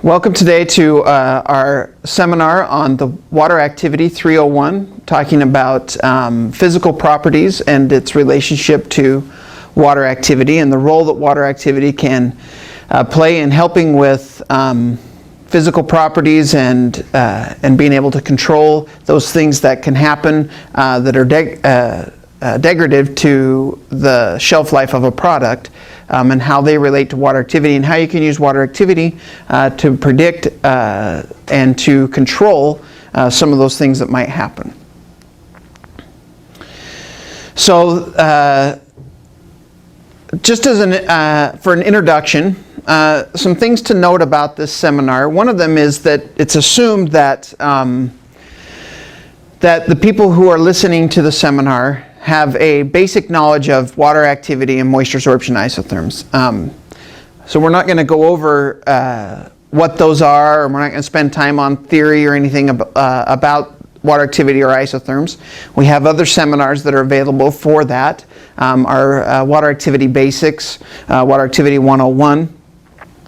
Welcome today to our seminar on the Water Activity 301, talking about physical properties and its relationship to water activity and the role that water activity can play in helping with physical properties and being able to control those things that can happen that are degradative to the shelf life of a product, and how they relate to water activity, and how you can use water activity to predict and to control some of those things that might happen. So just as for an introduction, some things to note about this seminar. One of them is that it's assumed that that the people who are listening to the seminar have a basic knowledge of water activity and moisture absorption isotherms. So we're not going to go over what those are, and we're not going to spend time on theory or anything about water activity or isotherms. We have other seminars that are available for that. Our Water Activity Basics, Water Activity 101,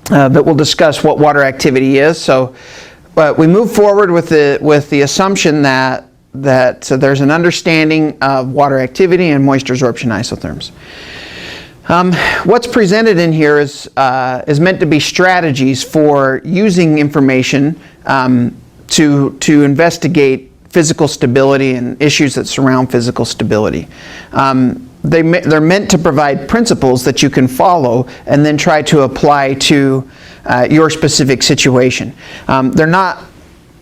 that will discuss what water activity is. But we move forward with the assumption that there's an understanding of water activity and moisture absorption isotherms. What's presented in here is meant to be strategies for using information to investigate physical stability and issues that surround physical stability. They're meant to provide principles that you can follow and then try to apply to your specific situation. They're not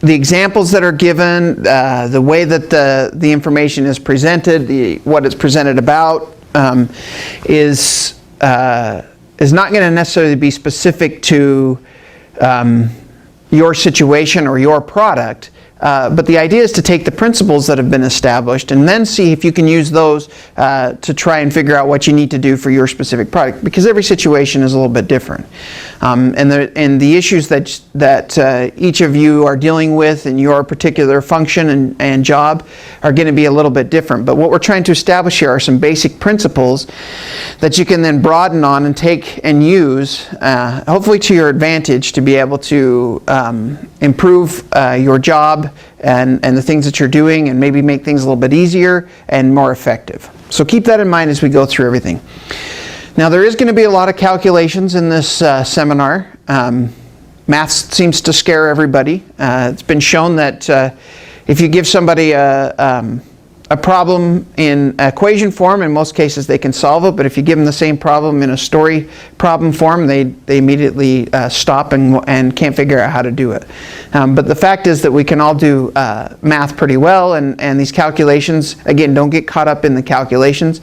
the examples that are given, the way that the information is presented, what it's presented about, is not going to necessarily be specific to your situation or your product. But the idea is to take the principles that have been established and then see if you can use those to try and figure out what you need to do for your specific product, because every situation is a little bit different. And the issues that each of you are dealing with in your particular function and job are going to be a little bit different. But what we're trying to establish here are some basic principles that you can then broaden on and take and use, hopefully to your advantage, to be able to improve your job and the things that you're doing, and maybe make things a little bit easier and more effective. So keep that in mind as we go through everything. Now, there is going to be a lot of calculations in this seminar. Math seems to scare everybody. It's been shown that if you give somebody a problem in equation form, in most cases they can solve it, but if you give them the same problem in a story problem form, they immediately stop and can't figure out how to do it. But the fact is that we can all do math pretty well, and these calculations, again, don't get caught up in the calculations.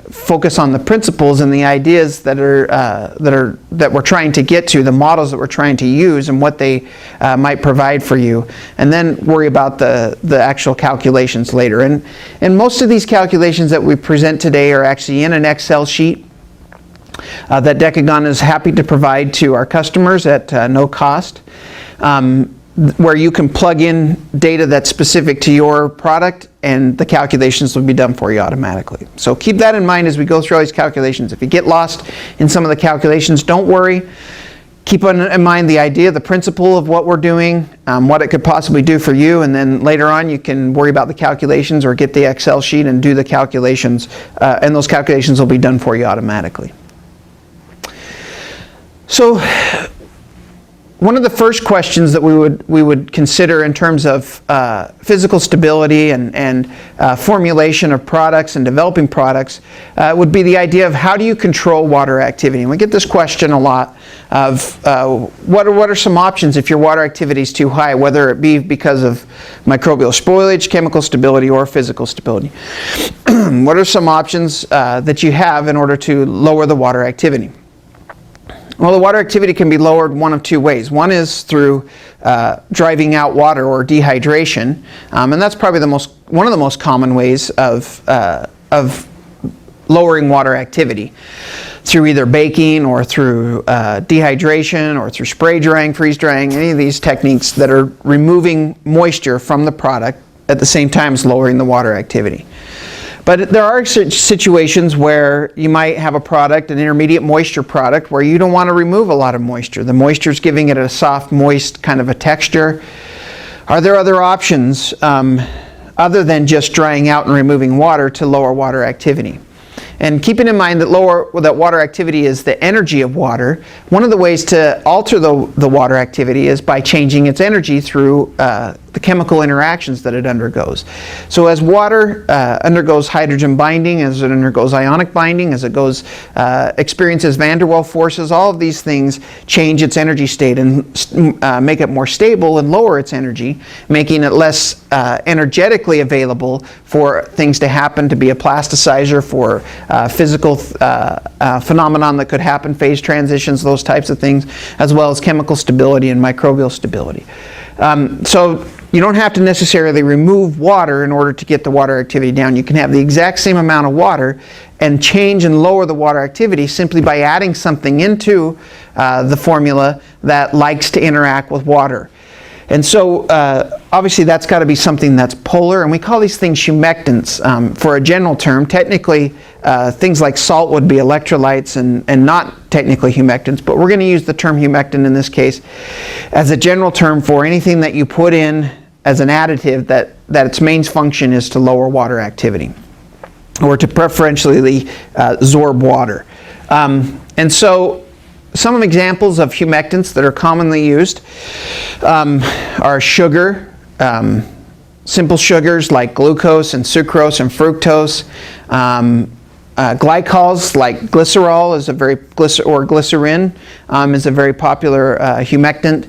Focus on the principles and the ideas that we're trying to get to, the models that we're trying to use, and what they might provide for you, and then worry about the actual calculations later. And most of these calculations that we present today are actually in an Excel sheet that Decagon is happy to provide to our customers at no cost, where you can plug in data that's specific to your product, and the calculations will be done for you automatically. So keep that in mind as we go through all these calculations. If you get lost in some of the calculations, don't worry. Keep in mind the idea, the principle of what we're doing, what it could possibly do for you, and then later on you can worry about the calculations or get the Excel sheet and do the calculations, and those calculations will be done for you automatically. So one of the first questions that we would consider in terms of physical stability and formulation of products and developing products would be the idea of how do you control water activity. And we get this question a lot of what are some options if your water activity is too high, whether it be because of microbial spoilage, chemical stability, or physical stability. What are some options that you have in order to lower the water activity? Well, the water activity can be lowered one of two ways. One is through driving out water or dehydration, and that's probably one of the most common ways of lowering water activity, through either baking or through dehydration or through spray drying, freeze drying, any of these techniques that are removing moisture from the product at the same time as lowering the water activity. But there are situations where you might have a product, an intermediate moisture product, where you don't want to remove a lot of moisture. The moisture is giving it a soft, moist kind of a texture. Are there other options other than just drying out and removing water to lower water activity? And keeping in mind that that water activity is the energy of water, one of the ways to alter the water activity is by changing its energy through the chemical interactions that it undergoes. So as water undergoes hydrogen binding, as it undergoes ionic binding, as it experiences van der Waals forces, all of these things change its energy state and make it more stable and lower its energy, making it less energetically available for things to happen, to be a plasticizer, for physical phenomenon that could happen, phase transitions, those types of things, as well as chemical stability and microbial stability. So you don't have to necessarily remove water in order to get the water activity down. You can have the exact same amount of water and change and lower the water activity simply by adding something into the formula that likes to interact with water. And so obviously that's got to be something that's polar, and we call these things humectants for a general term. Technically things like salt would be electrolytes and not technically humectants, but we're going to use the term humectant in this case as a general term for anything that you put in as an additive that its main function is to lower water activity or to preferentially absorb water. And so some examples of humectants that are commonly used are sugar, simple sugars like glucose and sucrose and fructose. Glycols like glycerol is or glycerin is a very popular humectant.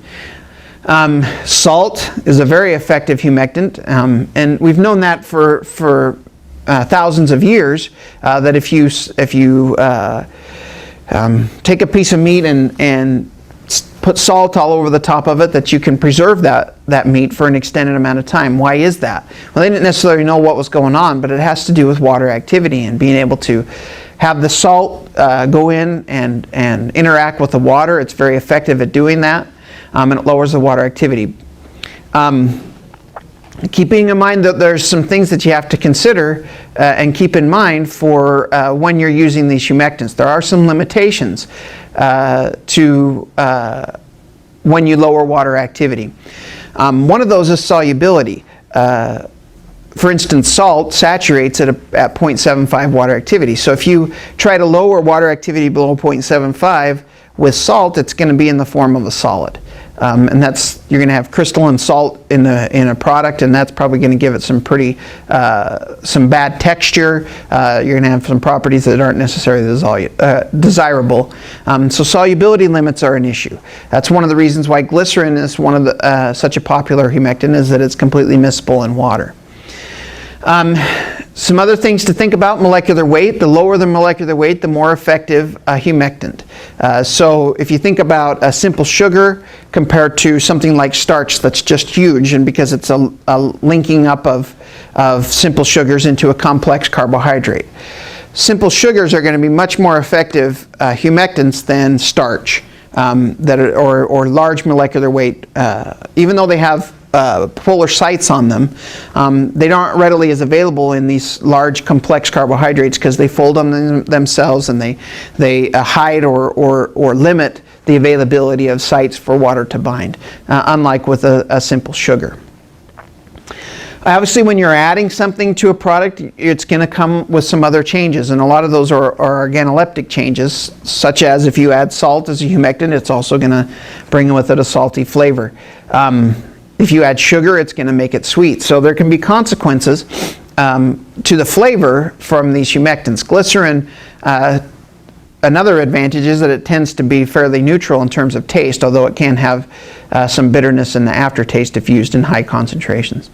Salt is a very effective humectant, and we've known that for thousands of years, that if you take a piece of meat and put salt all over the top of it, that you can preserve that meat for an extended amount of time. Why is that? Well, they didn't necessarily know what was going on, but it has to do with water activity and being able to have the salt go in and interact with the water. It's very effective at doing that, and it lowers the water activity. Keeping in mind that there's some things that you have to consider and keep in mind for when you're using these humectants. There are some limitations to when you lower water activity. One of those is solubility. For instance, salt saturates at 0.75 water activity. So if you try to lower water activity below 0.75 with salt, it's going to be in the form of a solid. And you're going to have crystalline salt in a product, and that's probably going to give it some bad texture. You're going to have some properties that aren't necessarily desirable. So solubility limits are an issue. That's one of the reasons why glycerin is such a popular humectant, is that it's completely miscible in water. Some other things to think about: molecular weight. The lower the molecular weight, the more effective a humectant. So if you think about a simple sugar compared to something like starch that's just huge, and because it's a linking up of simple sugars into a complex carbohydrate. Simple sugars are going to be much more effective humectants than starch, or large molecular weight, even though they have polar sites on them. They aren't readily as available in these large complex carbohydrates because they fold on themselves, and they hide or limit the availability of sites for water to bind, unlike with a simple sugar. Obviously, when you're adding something to a product, it's going to come with some other changes, and a lot of those are organoleptic changes, such as if you add salt as a humectant, it's also going to bring with it a salty flavor. If you add sugar, it's going to make it sweet. So there can be consequences to the flavor from these humectants. Glycerin, another advantage is that it tends to be fairly neutral in terms of taste, although it can have some bitterness in the aftertaste if used in high concentrations.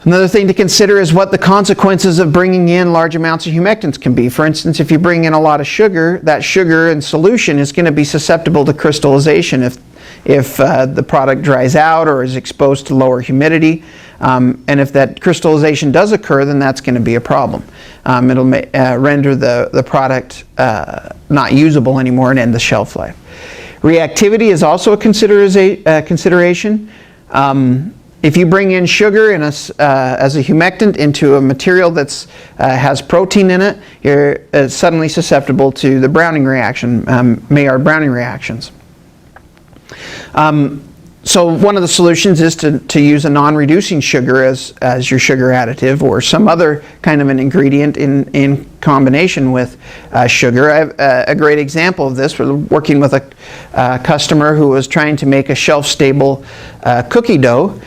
Another thing to consider is what the consequences of bringing in large amounts of humectants can be. For instance, if you bring in a lot of sugar, that sugar in solution is going to be susceptible to crystallization if the product dries out or is exposed to lower humidity. And if that crystallization does occur, then that's going to be a problem. It'll render the product not usable anymore and end the shelf life. Reactivity is also a consideration. If you bring in sugar as a humectant into a material that has protein in it, you're suddenly susceptible to the Browning reaction, Maillard-Browning reactions. So one of the solutions is to use a non-reducing sugar as your sugar additive, or some other kind of an ingredient in combination with sugar. I have a great example of this. We're working with a customer who was trying to make a shelf-stable cookie dough,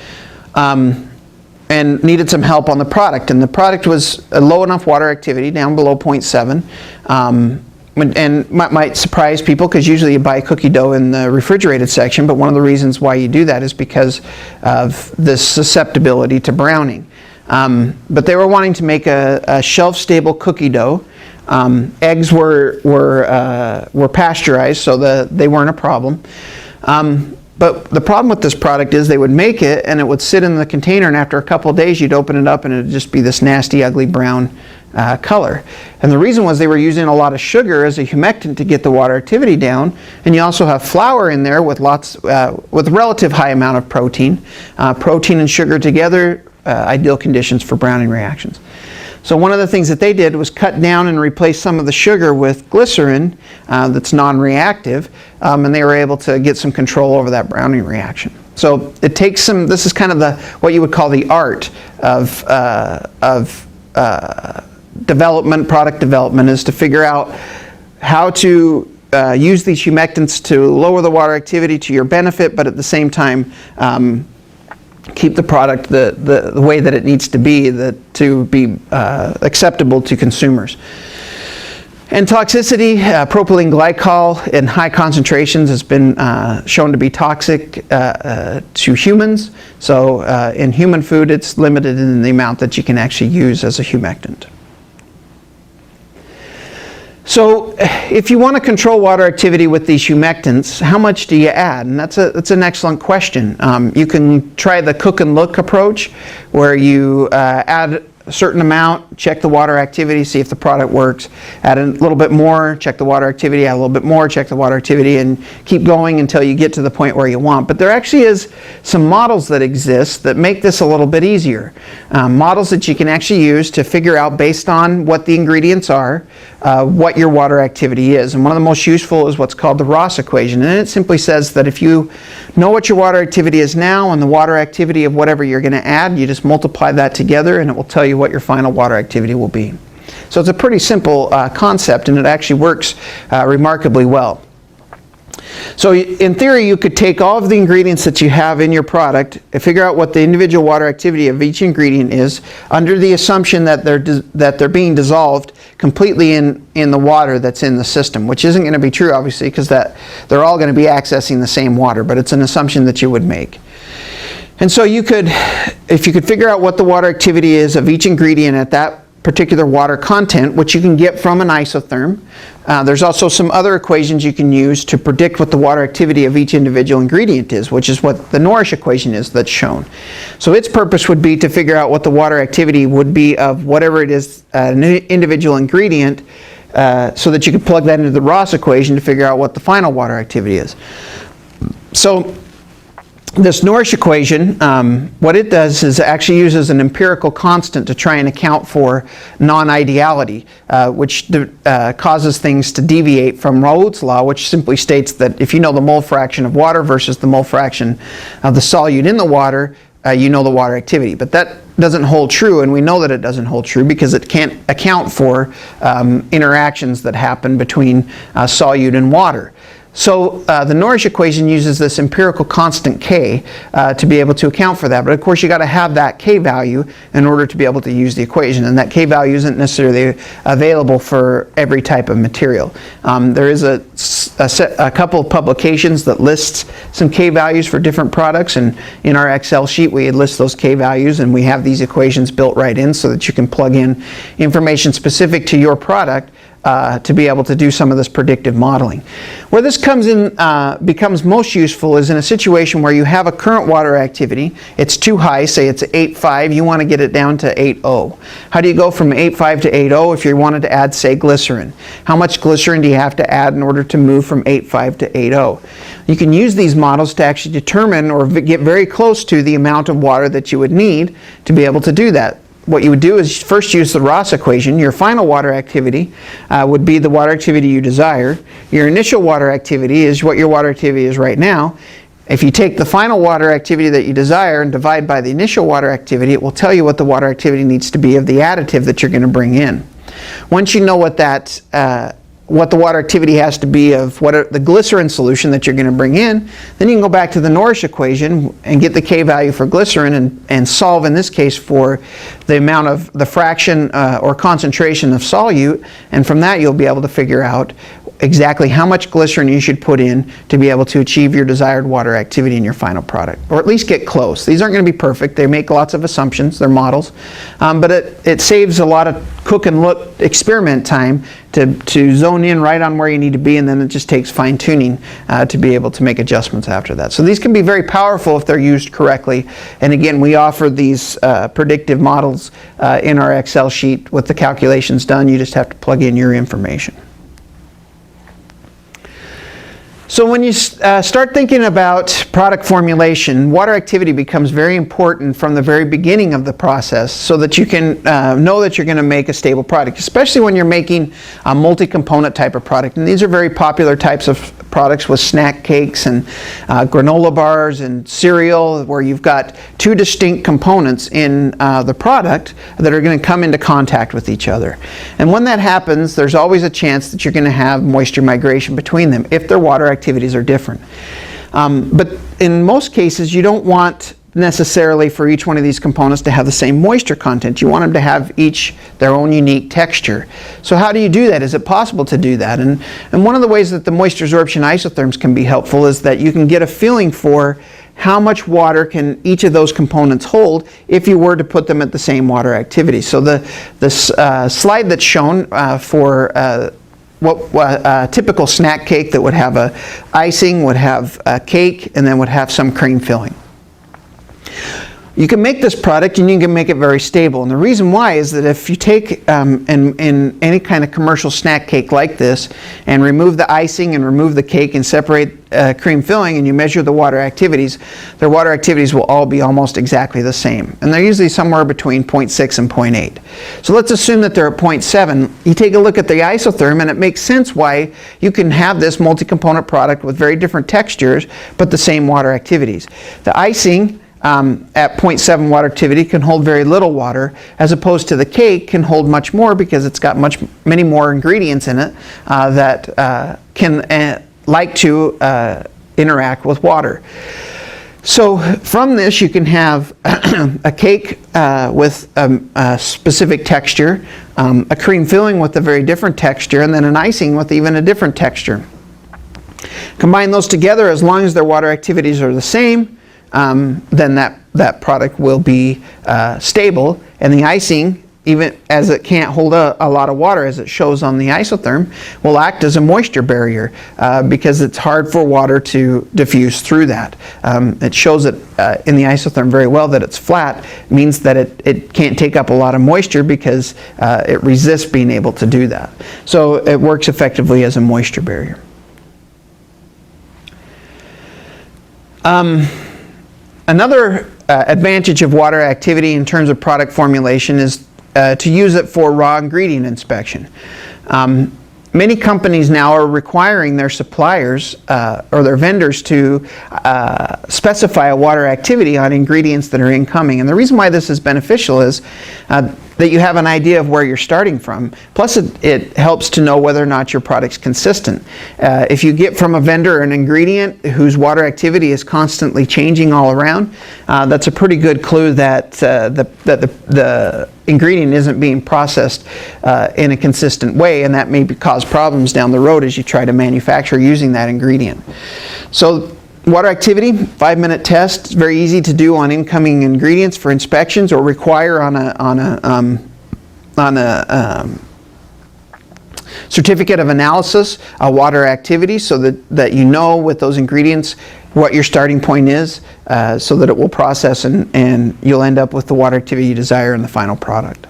and needed some help on the product. And the product was a low enough water activity, down below 0.7. And might surprise people, because usually you buy cookie dough in the refrigerated section, but one of the reasons why you do that is because of this susceptibility to browning. But they were wanting to make a shelf-stable cookie dough. Eggs were pasteurized, so they weren't a problem. But the problem with this product is they would make it and it would sit in the container, and after a couple of days you'd open it up and it would just be this nasty, ugly brown color. And the reason was they were using a lot of sugar as a humectant to get the water activity down, and you also have flour in there with with relative high amount of protein. Protein and sugar together, ideal conditions for browning reactions. So one of the things that they did was cut down and replace some of the sugar with glycerin that's non-reactive, and they were able to get some control over that browning reaction. So it takes some, this is kind of what you would call the art of product development, is to figure out how to use these humectants to lower the water activity to your benefit, but at the same time keep the product the way that it needs to be, to be acceptable to consumers. And toxicity, propylene glycol in high concentrations has been shown to be toxic to humans. So in human food, it's limited in the amount that you can actually use as a humectant. So if you want to control water activity with these humectants, how much do you add? And that's an excellent question. You can try the cook and look approach, where you add a certain amount, check the water activity, see if the product works, add a little bit more, check the water activity, add a little bit more, check the water activity, and keep going until you get to the point where you want. But there actually is some models that exist that make this a little bit easier. Models that you can actually use to figure out, based on what the ingredients are, what your water activity is. And one of the most useful is what's called the Ross equation. And it simply says that if you know what your water activity is now and the water activity of whatever you're going to add, you just multiply that together and it will tell you what your final water activity will be. So it's a pretty simple concept, and it actually works remarkably well. So in theory, you could take all of the ingredients that you have in your product and figure out what the individual water activity of each ingredient is, under the assumption that they're being dissolved completely in the water that's in the system, which isn't going to be true, obviously, because they're all going to be accessing the same water, but it's an assumption that you would make. And so if you could figure out what the water activity is of each ingredient at that particular water content, which you can get from an isotherm. There's also some other equations you can use to predict what the water activity of each individual ingredient is, which is what the Norrish equation is that's shown. So its purpose would be to figure out what the water activity would be of whatever it is, an individual ingredient, so that you could plug that into the Ross equation to figure out what the final water activity is. So this Norrish equation, what it does is actually uses an empirical constant to try and account for non-ideality, which causes things to deviate from Raoult's law, which simply states that if you know the mole fraction of water versus the mole fraction of the solute in the water, you know the water activity. But that doesn't hold true, and we know that it doesn't hold true because it can't account for interactions that happen between solute and water. So the Norrish equation uses this empirical constant k to be able to account for that. But of course you got to have that k value in order to be able to use the equation. And that k value isn't necessarily available for every type of material. There is a couple of publications that lists some k values for different products. And in our Excel sheet we list those k values, and we have these equations built right in so that you can plug in information specific to your product to be able to do some of this predictive modeling. Where this comes in, becomes most useful is in a situation where you have a current water activity. It's too high, say it's 8.5, you want to get it down to 8.0. How do you go from 8.5 to 8.0 if you wanted to add, say, glycerin? How much glycerin do you have to add in order to move from 8.5 to 8.0? You can use these models to actually determine or get very close to the amount of water that you would need to be able to do that. What you would do is first use the Ross equation. Your final water activity would be the water activity you desire. Your initial water activity is what your water activity is right now. If you take the final water activity that you desire and divide by the initial water activity, it will tell you what the water activity needs to be of the additive that you're going to bring in. Once you know what that what the water activity has to be of the glycerin solution that you're going to bring in, then you can go back to the Norris equation and get the K value for glycerin and solve, in this case, for the amount of the fraction or concentration of solute, and from that you'll be able to figure out exactly how much glycerin you should put in to be able to achieve your desired water activity in your final product, or at least get close. These aren't going to be perfect. They make lots of assumptions. They're models. But it saves a lot of cook and look experiment time to zone in right on where you need to be, and then it just takes fine-tuning to be able to make adjustments after that. So these can be very powerful if they're used correctly. And again, we offer these predictive models in our Excel sheet with the calculations done. You just have to plug in your information. So when you start thinking about product formulation, water activity becomes very important from the very beginning of the process so that you can know that you're going to make a stable product, especially when you're making a multi-component type of product. And these are very popular types of products with snack cakes and granola bars and cereal, where you've got two distinct components in the product that are going to come into contact with each other. And when that happens, there's always a chance that you're going to have moisture migration between them if their water activities are different. But in most cases, you don't want necessarily for each one of these components to have the same moisture content. You want them to have each their own unique texture. So how do you do that? Is it possible to do that? And one of the ways that the moisture absorption isotherms can be helpful is that you can get a feeling for how much water can each of those components hold if you were to put them at the same water activity. So the slide that's shown for a typical snack cake that would have a icing, would have a cake, and then would have some cream filling. You can make this product and you can make it very stable. And the reason why is that if you take in any kind of commercial snack cake like this and remove the icing and remove the cake and separate cream filling and you measure the water activities, their water activities will all be almost exactly the same. And they're usually somewhere between 0.6 and 0.8. So let's assume that they're at 0.7. You take a look at the isotherm and it makes sense why you can have this multi-component product with very different textures but the same water activities. The icing at 0.7 water activity can hold very little water, as opposed to the cake can hold much more because it's got many more ingredients in it that can like to interact with water. So from this you can have a cake with a specific texture, a cream filling with a very different texture, and then an icing with even a different texture. Combine those together, as long as their water activities are the same, then that product will be stable, and the icing, even as it can't hold a lot of water as it shows on the isotherm, will act as a moisture barrier because it's hard for water to diffuse through that. It shows it in the isotherm very well that it's flat. It means that it can't take up a lot of moisture because it resists being able to do that. So it works effectively as a moisture barrier. Another advantage of water activity in terms of product formulation is to use it for raw ingredient inspection. Many companies now are requiring their suppliers or their vendors to specify a water activity on ingredients that are incoming. And the reason why this is beneficial is that you have an idea of where you're starting from. Plus it helps to know whether or not your product's consistent. If you get from a vendor an ingredient whose water activity is constantly changing all around, that's a pretty good clue that the ingredient isn't being processed in a consistent way, and that may cause problems down the road as you try to manufacture using that ingredient. So water activity, 5-minute test. It's very easy to do on incoming ingredients for inspections, or require on a certificate of analysis, water activity, so that you know with those ingredients what your starting point is, so that it will process and you'll end up with the water activity you desire in the final product.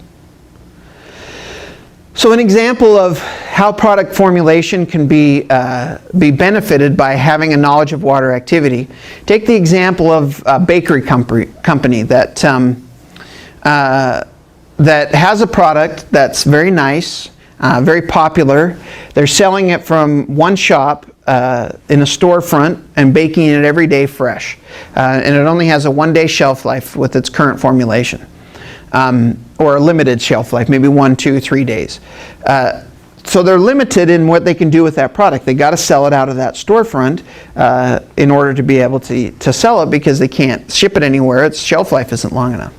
So an example of how product formulation can be benefited by having a knowledge of water activity. Take the example of a bakery company that has a product that's very nice, very popular. They're selling it from one shop in a storefront and baking it every day fresh. And it only has a 1-day shelf life with its current formulation. Or a limited shelf life, maybe 1, 2, 3 days. So they're limited in what they can do with that product. They got to sell it out of that storefront in order to be able to sell it, because they can't ship it anywhere. Its shelf life isn't long enough.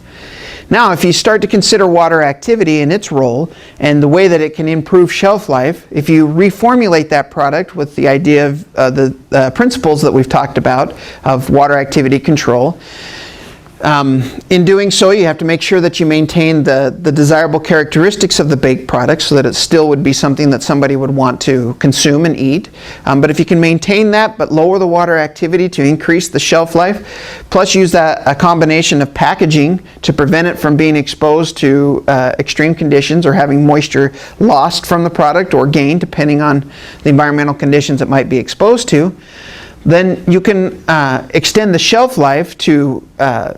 Now, if you start to consider water activity and its role and the way that it can improve shelf life, if you reformulate that product with the idea of the principles that we've talked about of water activity control, in doing so, you have to make sure that you maintain the desirable characteristics of the baked product so that it still would be something that somebody would want to consume and eat. But if you can maintain that but lower the water activity to increase the shelf life, plus use a combination of packaging to prevent it from being exposed to extreme conditions or having moisture lost from the product or gained depending on the environmental conditions it might be exposed to, then you can extend the shelf life to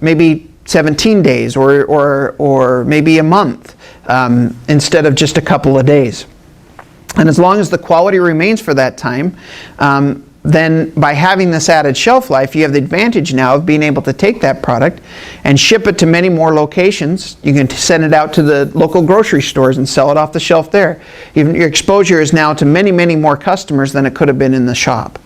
maybe 17 days or maybe a month instead of just a couple of days. And as long as the quality remains for that time, then by having this added shelf life, you have the advantage now of being able to take that product and ship it to many more locations. You can send it out to the local grocery stores and sell it off the shelf there. Even your exposure is now to many, many more customers than it could have been in the shop.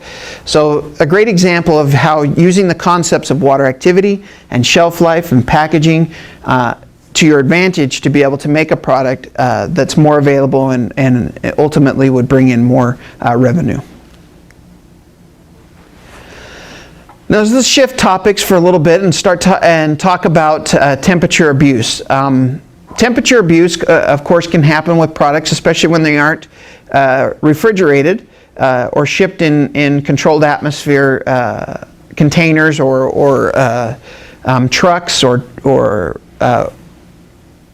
So a great example of how using the concepts of water activity and shelf life and packaging to your advantage to be able to make a product that's more available and ultimately would bring in more revenue. Now let's shift topics for a little bit and start and talk about temperature abuse. Temperature abuse, of course, can happen with products, especially when they aren't refrigerated or shipped in controlled atmosphere containers or trucks or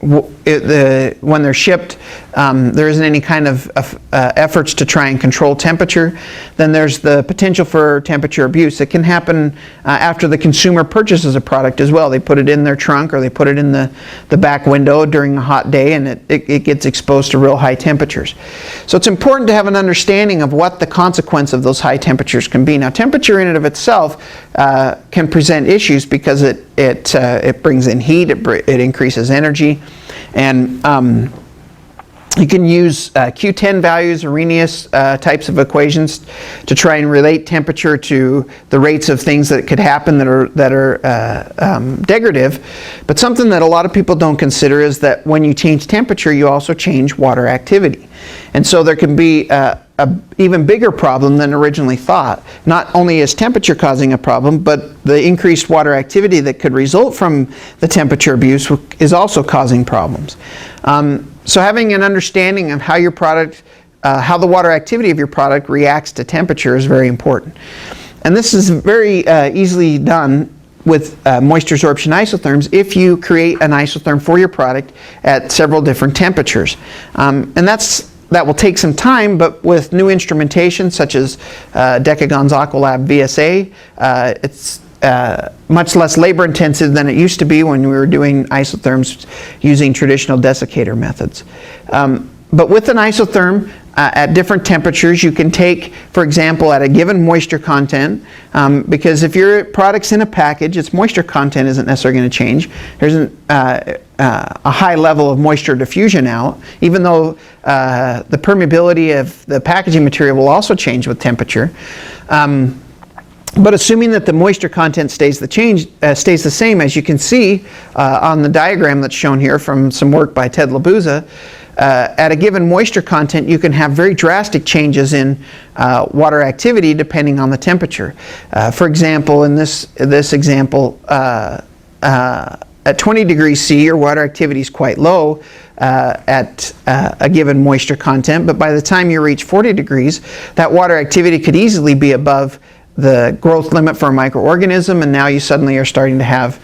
when they're shipped, there isn't any kind of efforts to try and control temperature. Then there's the potential for temperature abuse. It can happen after the consumer purchases a product as well. They put it in their trunk or they put it in the back window during a hot day, and it gets exposed to real high temperatures. So it's important to have an understanding of what the consequence of those high temperatures can be. Now, temperature in and of itself can present issues because it brings in heat, it increases energy, and you can use Q10 values, Arrhenius types of equations to try and relate temperature to the rates of things that could happen that are degradative. But something that a lot of people don't consider is that when you change temperature, you also change water activity. And so there can be an even bigger problem than originally thought. Not only is temperature causing a problem, but the increased water activity that could result from the temperature abuse is also causing problems. So having an understanding of how your product, how the water activity of your product reacts to temperature is very important. And this is very easily done with moisture absorption isotherms if you create an isotherm for your product at several different temperatures. And that will take some time, but with new instrumentation such as Decagon's Aqualab VSA, it's much less labor intensive than it used to be when we were doing isotherms using traditional desiccator methods. But with an isotherm at different temperatures, you can take, for example, at a given moisture content, because if your product's in a package, its moisture content isn't necessarily going to change. There's a high level of moisture diffusion out, even though the permeability of the packaging material will also change with temperature. But assuming that the moisture content stays the same, as you can see on the diagram that's shown here from some work by Ted Labuza, at a given moisture content, you can have very drastic changes in water activity depending on the temperature. For example, in this example, at at 20 degrees C, your water activity is quite low at a given moisture content, but by the time you reach 40 degrees, that water activity could easily be above the growth limit for a microorganism, and now you suddenly are starting to have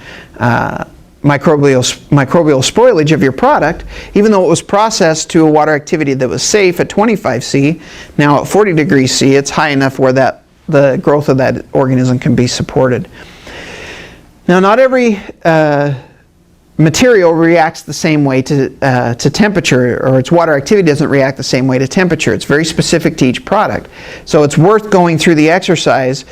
microbial spoilage of your product, even though it was processed to a water activity that was safe at 25 C. Now at 40 degrees C, it's high enough where the growth of that organism can be supported. Now, not every material reacts the same way to temperature, or its water activity doesn't react the same way to temperature. It's very specific to each product. So it's worth going through the exercise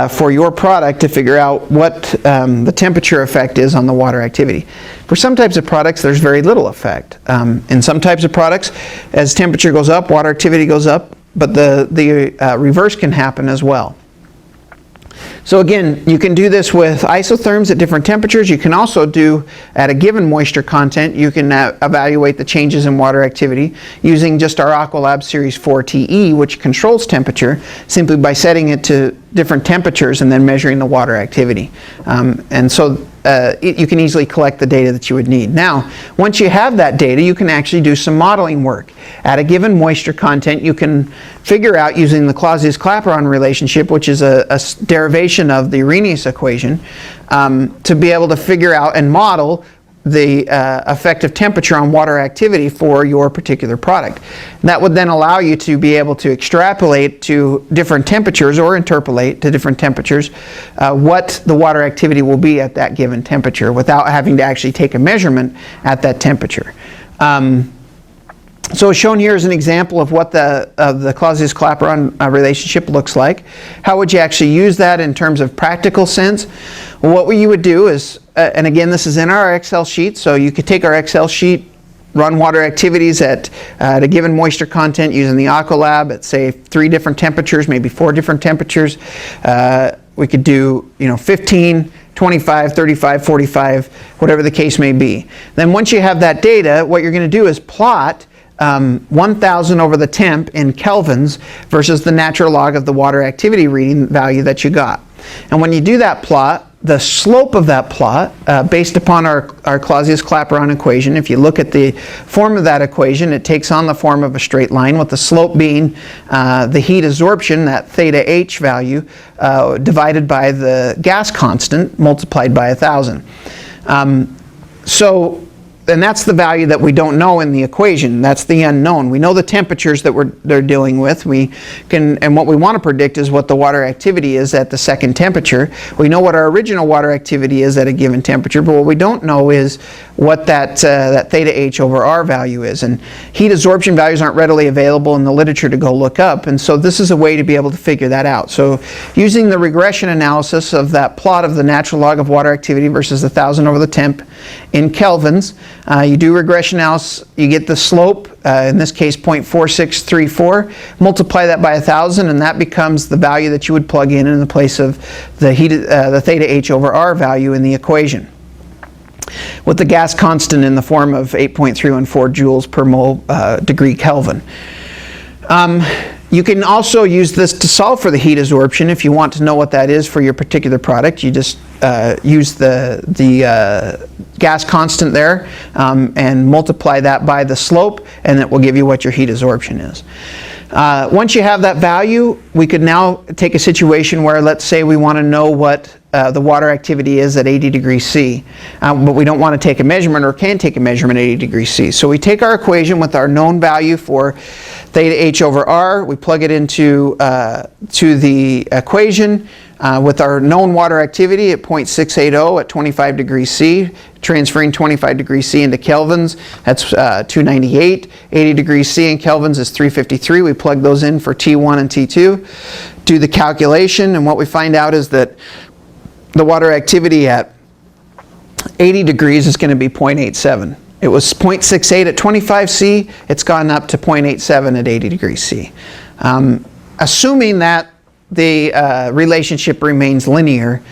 for your product to figure out what the temperature effect is on the water activity. For some types of products, there's very little effect. In some types of products, as temperature goes up, water activity goes up, but the reverse can happen as well. So again, you can do this with isotherms at different temperatures. You can also do, at a given moisture content, you can evaluate the changes in water activity using just our Aqualab Series 4 TE, which controls temperature, simply by setting it to different temperatures and then measuring the water activity. And so you can easily collect the data that you would need. Now, once you have that data, you can actually do some modeling work. At a given moisture content, you can figure out, using the Clausius-Clapeyron relationship, which is a derivation of the Arrhenius equation, to be able to figure out and model the effect of temperature on water activity for your particular product. And that would then allow you to be able to extrapolate to different temperatures, or interpolate to different temperatures, what the water activity will be at that given temperature without having to actually take a measurement at that temperature. So shown here is an example of what the Clausius-Clapeyron relationship looks like. How would you actually use that in terms of practical sense? Well, what you would do is, and again, this is in our Excel sheet, so you could take our Excel sheet, run water activities at a given moisture content using the Aqualab at, say, 3 different temperatures, maybe 4 different temperatures. We could do, 15, 25, 35, 45, whatever the case may be. Then once you have that data, what you're going to do is plot 1,000 over the temp in kelvins versus the natural log of the water activity reading value that you got. And when you do that plot, the slope of that plot, based upon our Clausius-Clapeyron equation, if you look at the form of that equation, it takes on the form of a straight line, with the slope being the heat absorption, that theta H value, divided by the gas constant multiplied by 1,000. And that's the value that we don't know in the equation. That's the unknown. We know the temperatures that they're dealing with. And what we want to predict is what the water activity is at the second temperature. We know what our original water activity is at a given temperature, but what we don't know is what that theta H over R value is. And heat absorption values aren't readily available in the literature to go look up, and so this is a way to be able to figure that out. So using the regression analysis of that plot of the natural log of water activity versus 1,000 over the temp in kelvins, you do regression analysis, you get the slope, in this case 0.4634, multiply that by 1,000, and that becomes the value that you would plug in the place of the theta H over R value in the equation, with the gas constant in the form of 8.314 joules per mole degree Kelvin. You can also use this to solve for the heat absorption. If you want to know what that is for your particular product, you just use the gas constant there and multiply that by the slope, and it will give you what your heat absorption is. Once you have that value, we could now take a situation where, let's say, we want to know what the water activity is at 80 degrees C, but we don't want to take a measurement, or can't take a measurement at 80 degrees C. So we take our equation with our known value for theta H over R, we plug it into to the equation with our known water activity at 0.680 at 25 degrees C, transferring 25 degrees C into kelvins, that's 298. 80 degrees C in kelvins is 353. We plug those in for T1 and T2, do the calculation, and what we find out is that the water activity at 80 degrees is going to be 0.87. It was 0.68 at 25 C, it's gone up to 0.87 at 80 degrees C. Assuming that the relationship remains linear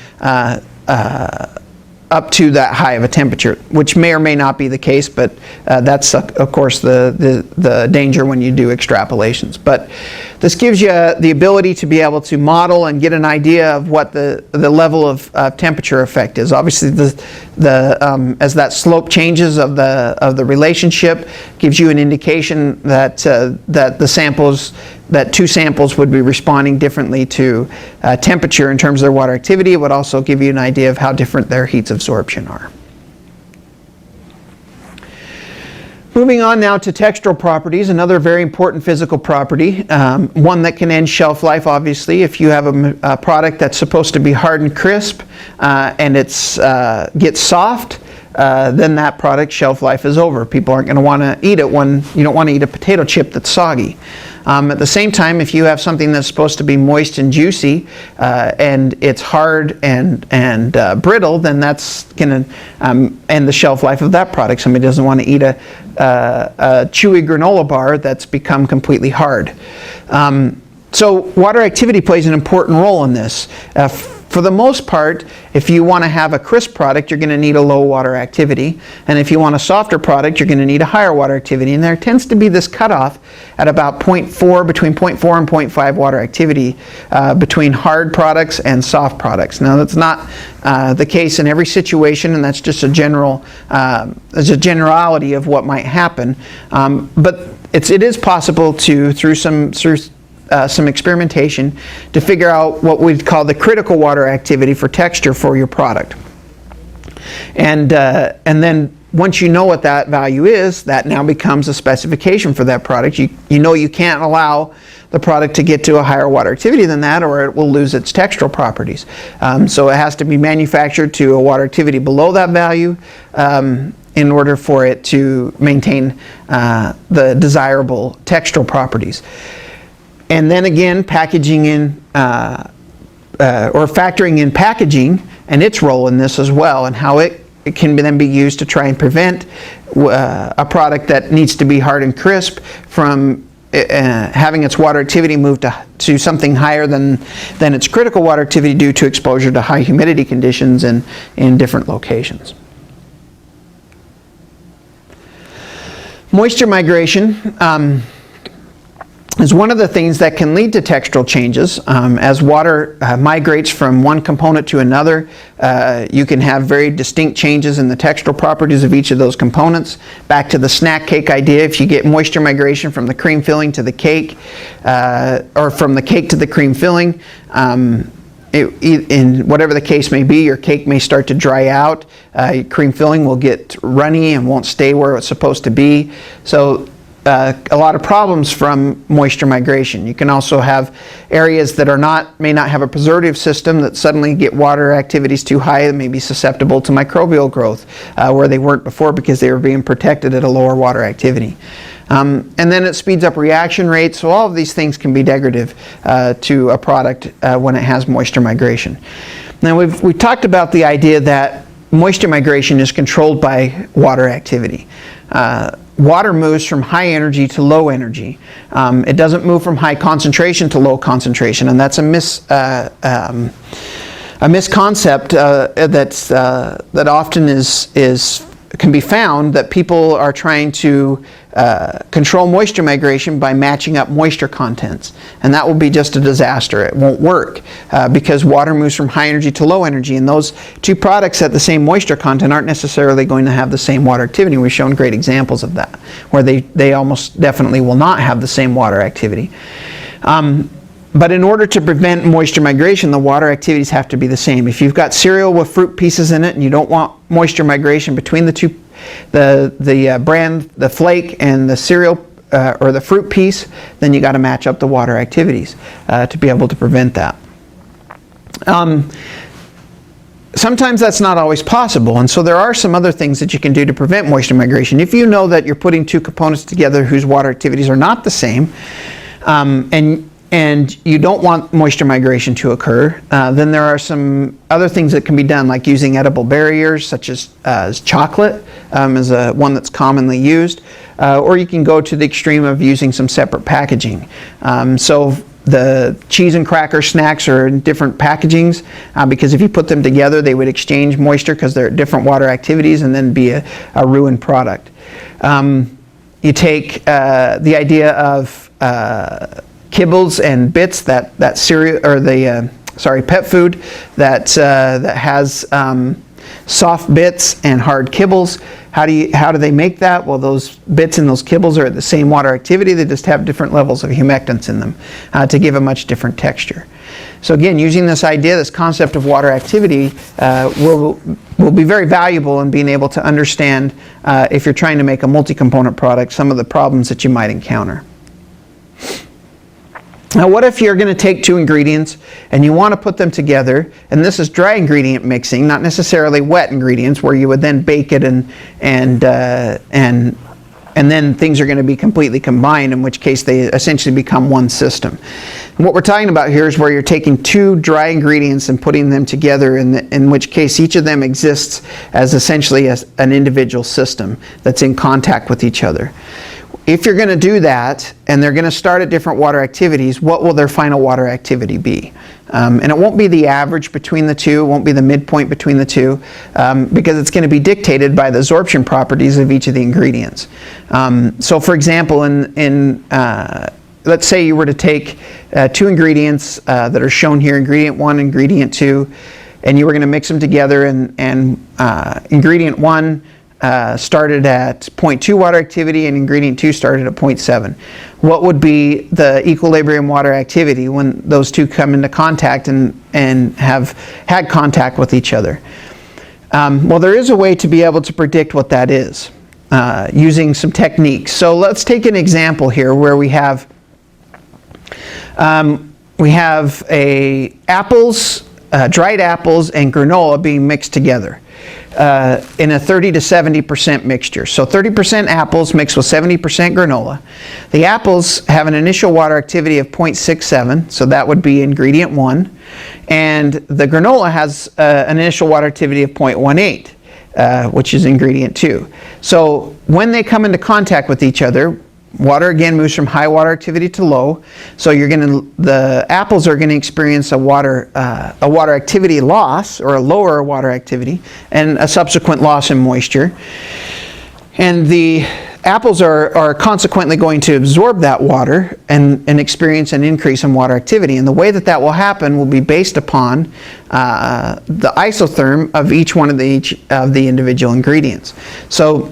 up to that high of a temperature, which may or may not be the case, but that's of course the danger when you do extrapolations. But this gives you the ability to be able to model and get an idea of what the level of temperature effect is. Obviously, as that slope changes of the relationship, gives you an indication that that two samples would be responding differently to temperature in terms of their water activity. It would also give you an idea of how different their heats absorption are. Moving on now to textural properties, another very important physical property, one that can end shelf life, obviously. If you have a product that's supposed to be hard and crisp and it gets soft, then that product shelf life is over. People aren't going to want to eat it when you don't want to eat a potato chip that's soggy. At the same time, if you have something that's supposed to be moist and juicy and it's hard and brittle, then that's going to end the shelf life of that product. Somebody doesn't want to eat a chewy granola bar that's become completely hard. So water activity plays an important role in this. For the most part, if you want to have a crisp product, you're going to need a low water activity. And if you want a softer product, you're going to need a higher water activity. And there tends to be this cutoff at about 0.4, between 0.4 and 0.5 water activity between hard products and soft products. Now, that's not the case in every situation, and that's just a generality of what might happen. But it is possible to, through some experimentation, to figure out what we'd call the critical water activity for texture for your product. And then once you know what that value is, that now becomes a specification for that product. You know you can't allow the product to get to a higher water activity than that, or it will lose its textural properties. So it has to be manufactured to a water activity below that value in order for it to maintain the desirable textural properties. And then again, packaging in or factoring in packaging and its role in this as well, and how it can then be used to try and prevent a product that needs to be hard and crisp from having its water activity moved to something higher than its critical water activity due to exposure to high humidity conditions in different locations. Moisture migration is one of the things that can lead to textural changes. As water migrates from one component to another, you can have very distinct changes in the textural properties of each of those components. Back to the snack cake idea, if you get moisture migration from the cream filling to the cake, or from the cake to the cream filling, in whatever the case may be, your cake may start to dry out, your cream filling will get runny and won't stay where it's supposed to be. So a lot of problems from moisture migration. You can also have areas that may not have a preservative system that suddenly get water activities too high and may be susceptible to microbial growth where they weren't before because they were being protected at a lower water activity. And then it speeds up reaction rates. So all of these things can be degradative to a product when it has moisture migration. Now we've talked about the idea that moisture migration is controlled by water activity. Water moves from high energy to low energy. It doesn't move from high concentration to low concentration, and that's a misconcept that often can be found, that people are trying to control moisture migration by matching up moisture contents, and that will be just a disaster. It won't work because water moves from high energy to low energy, and those two products at the same moisture content aren't necessarily going to have the same water activity. We've shown great examples of that, where they almost definitely will not have the same water activity. But in order to prevent moisture migration, the water activities have to be the same. If you've got cereal with fruit pieces in it and you don't want moisture migration between the two, the flake and the cereal or the fruit piece, then you got to match up the water activities to be able to prevent that. Sometimes that's not always possible, and so there are some other things that you can do to prevent moisture migration. If you know that you're putting two components together whose water activities are not the same, and you don't want moisture migration to occur, then there are some other things that can be done, like using edible barriers, such as chocolate is one that's commonly used, or you can go to the extreme of using some separate packaging. So the cheese and cracker snacks are in different packagings because if you put them together, they would exchange moisture because they're at different water activities and then be a ruined product. You take the idea of kibbles and bits, that cereal, or the pet food that has soft bits and hard kibbles. How do they make that? Well, those bits and those kibbles are at the same water activity. They just have different levels of humectants in them to give a much different texture. So again, using this idea, this concept of water activity will be very valuable in being able to understand, if you're trying to make a multi-component product, some of the problems that you might encounter. Now, what if you're going to take two ingredients and you want to put them together, and this is dry ingredient mixing, not necessarily wet ingredients, where you would then bake it and then things are going to be completely combined, in which case they essentially become one system. And what we're talking about here is where you're taking two dry ingredients and putting them together, in which case each of them exists as essentially an individual system that's in contact with each other. If you're going to do that, and they're going to start at different water activities, what will their final water activity be? And it won't be the average between the two, it won't be the midpoint between the two, because it's going to be dictated by the absorption properties of each of the ingredients. So for example, let's say you were to take two ingredients that are shown here, ingredient 1, ingredient 2, and you were going to mix them together, and ingredient 1 started at 0.2 water activity and ingredient 2 started at 0.7. What would be the equilibrium water activity when those two come into contact and have had contact with each other? Well, there is a way to be able to predict what that is using some techniques. So let's take an example here where we have dried apples and granola being mixed together in a 30 to 70% mixture. So 30% apples mixed with 70% granola. The apples have an initial water activity of 0.67, so that would be ingredient 1. And the granola has an initial water activity of 0.18, which is ingredient 2. So when they come into contact with each other, water again moves from high water activity to low, so the apples are going to experience a water activity loss, or a lower water activity, and a subsequent loss in moisture. And the apples are consequently going to absorb that water and experience an increase in water activity. And the way that will happen will be based upon the isotherm of each one of the individual ingredients. So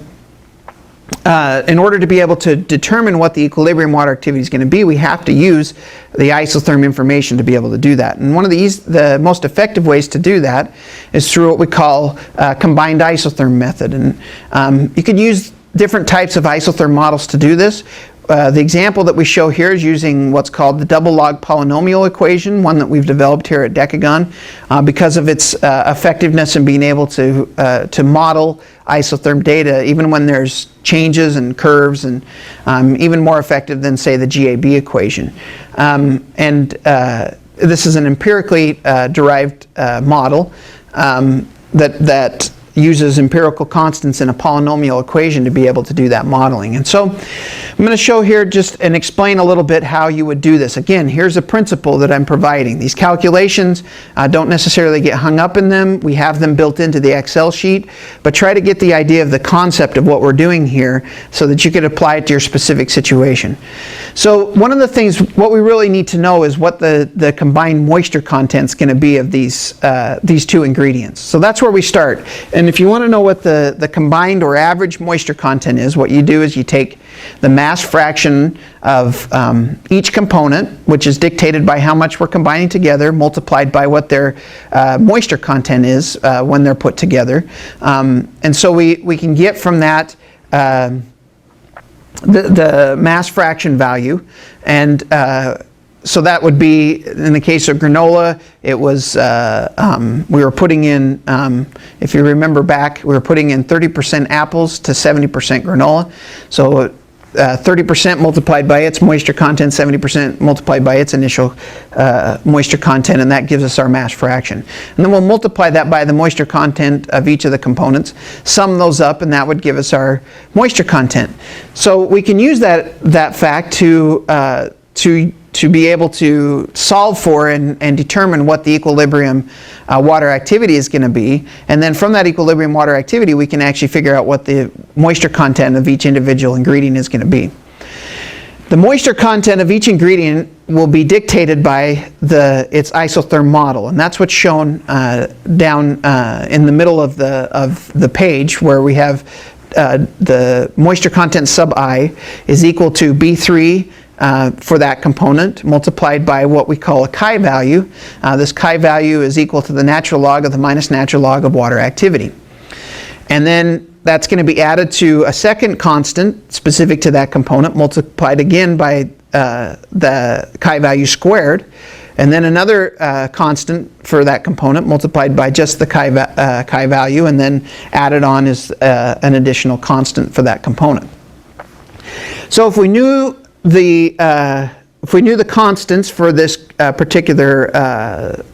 in order to be able to determine what the equilibrium water activity is going to be, we have to use the isotherm information to be able to do that. And one of the most effective ways to do that is through what we call combined isotherm method. And you can use different types of isotherm models to do this. The example that we show here is using what's called the double log polynomial equation, one that we've developed here at Decagon, because of its effectiveness in being able to model isotherm data, even when there's changes and curves, and even more effective than, say, the GAB equation. This is an empirically derived model that uses empirical constants in a polynomial equation to be able to do that modeling. And so I'm going to show here just and explain a little bit how you would do this. Again, here's a principle that I'm providing. These calculations don't necessarily get hung up in them. We have them built into the Excel sheet, but try to get the idea of the concept of what we're doing here so that you could apply it to your specific situation. So one of the things, what we really need to know is what the combined moisture content is going to be of these two ingredients. So that's where we start. And if you want to know what the combined or average moisture content is, what you do is you take the mass fraction of each component, which is dictated by how much we're combining together, multiplied by what their moisture content is when they're put together. And so we can get from that the mass fraction value. And so that would be, in the case of granola, it was, we were putting in, if you remember back, we were putting in 30% apples to 70% granola. So 30% multiplied by its moisture content, 70% multiplied by its initial moisture content, and that gives us our mass fraction. And then we'll multiply that by the moisture content of each of the components, sum those up, and that would give us our moisture content. So we can use that fact to be able to solve for and determine what the equilibrium water activity is going to be. And then from that equilibrium water activity, we can actually figure out what the moisture content of each individual ingredient is going to be. The moisture content of each ingredient will be dictated by its isotherm model, and that's what's shown down in the middle of the page, where we have the moisture content sub I is equal to B3 for that component, multiplied by what we call a chi value. This chi value is equal to the natural log of the minus natural log of water activity. And then that's going to be added to a second constant specific to that component, multiplied again by the chi value squared, and then another constant for that component multiplied by just the chi value, and then added on as an additional constant for that component. So if we knew the constants for this particular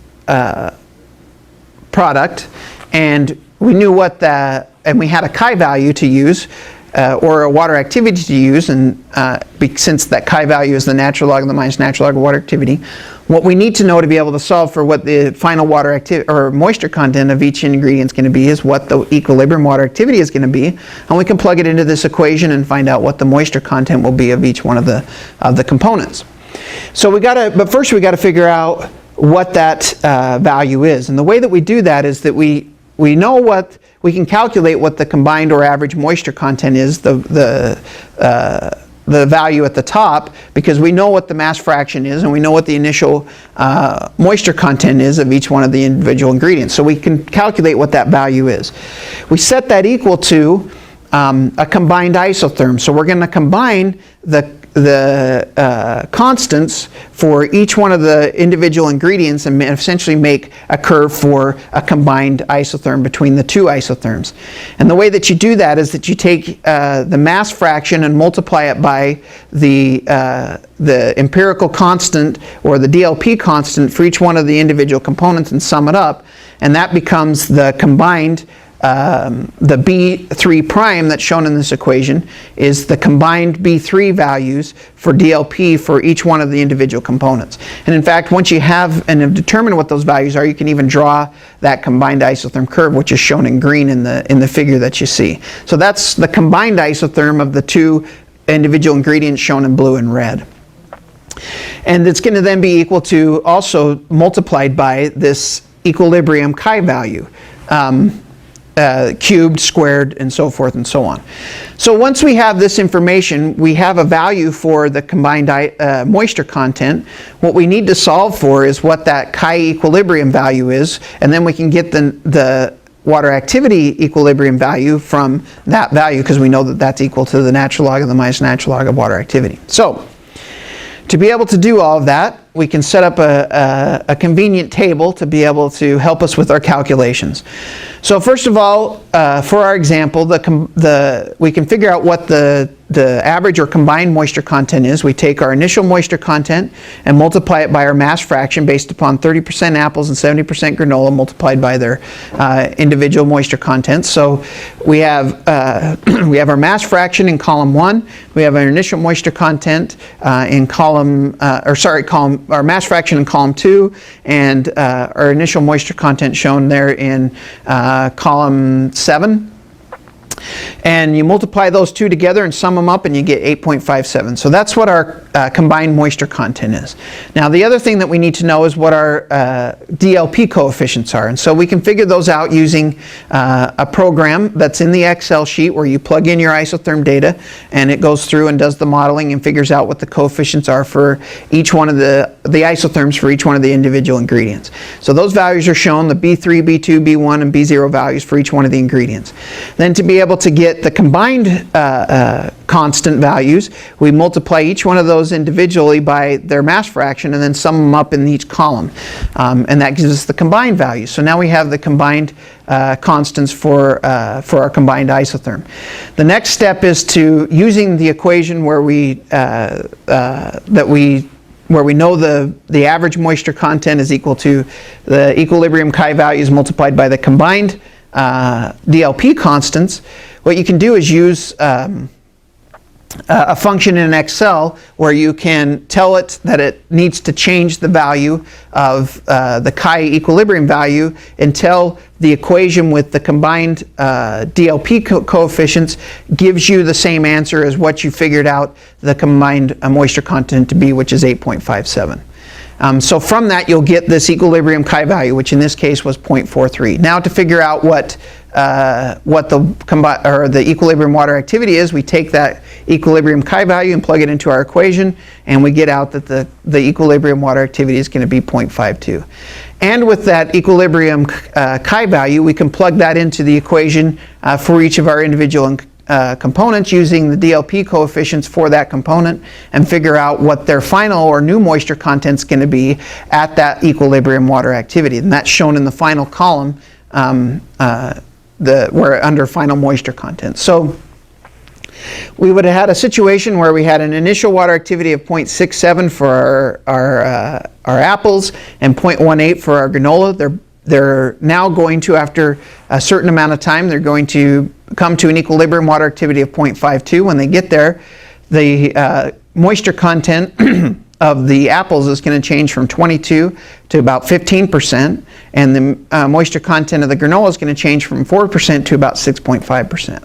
product, and we knew and we had a chi value to use, or a water activity to use, and since that chi value is the natural log of the minus natural log of water activity, what we need to know to be able to solve for what the final water activity or moisture content of each ingredient is going to be is what the equilibrium water activity is going to be, and we can plug it into this equation and find out what the moisture content will be of each one of the components. So but first we got to figure out what that value is, and the way that we do that is that we can calculate what the combined or average moisture content is, the value at the top, because we know what the mass fraction is and we know what the initial moisture content is of each one of the individual ingredients. So we can calculate what that value is. We set that equal to a combined isotherm. So we're going to combine the constants for each one of the individual ingredients and essentially make a curve for a combined isotherm between the two isotherms. And the way that you do that is that you take the mass fraction and multiply it by the empirical constant, or the DLP constant, for each one of the individual components and sum it up, and that becomes the combined the B3 prime that's shown in this equation is the combined B3 values for DLP for each one of the individual components. And in fact, once you have and have determined what those values are, you can even draw that combined isotherm curve, which is shown in green in the figure that you see. So that's the combined isotherm of the two individual ingredients shown in blue and red. And it's going to then be equal to, also multiplied by, this equilibrium chi value. Cubed, squared, and so forth and so on. So once we have this information, we have a value for the combined moisture content. What we need to solve for is what that chi equilibrium value is, and then we can get the water activity equilibrium value from that value, because we know that that's equal to the natural log of the minus natural log of water activity. So to be able to do all of that, we can set up a convenient table to be able to help us with our calculations. So first of all, for our example, we can figure out what the average or combined moisture content is. We take our initial moisture content and multiply it by our mass fraction based upon 30% apples and 70% granola multiplied by their individual moisture contents. So we have our mass fraction in column 1. We have our initial moisture content in our mass fraction in column 2, and our initial moisture content shown there in column 7. And you multiply those two together and sum them up, and you get 8.57. So that's what our combined moisture content is. Now the other thing that we need to know is what our DLP coefficients are. And so we can figure those out using a program that's in the Excel sheet, where you plug in your isotherm data and it goes through and does the modeling and figures out what the coefficients are for each one of the isotherms for each one of the individual ingredients. So those values are shown, the B3, B2, B1, and B0 values for each one of the ingredients. Then to be able to get the combined constant values, we multiply each one of those individually by their mass fraction and then sum them up in each column. And that gives us the combined values. So now we have the combined constants for our combined isotherm. The next step is to, using the equation where we know the average moisture content is equal to the equilibrium chi values multiplied by the combined DLP constants. What you can do is use a function in Excel where you can tell it that it needs to change the value of the chi equilibrium value until the equation with the combined DLP coefficients gives you the same answer as what you figured out the combined moisture content to be, which is 8.57. So from that you'll get this equilibrium chi value, which in this case was 0.43. Now to figure out what the equilibrium water activity is, we take that equilibrium chi value and plug it into our equation, and we get out that the equilibrium water activity is going to be 0.52. And with that equilibrium chi value, we can plug that into the equation for each of our individual components using the DLP coefficients for that component and figure out what their final or new moisture content is going to be at that equilibrium water activity. And that's shown in the final column where under final moisture content. So we would have had a situation where we had an initial water activity of 0.67 for our apples and 0.18 for our granola. They're now going to, after a certain amount of time, they're going to come to an equilibrium water activity of 0.52. When they get there, the moisture content of the apples is going to change from 22 to about 15%, and the moisture content of the granola is going to change from 4% to about 6.5%.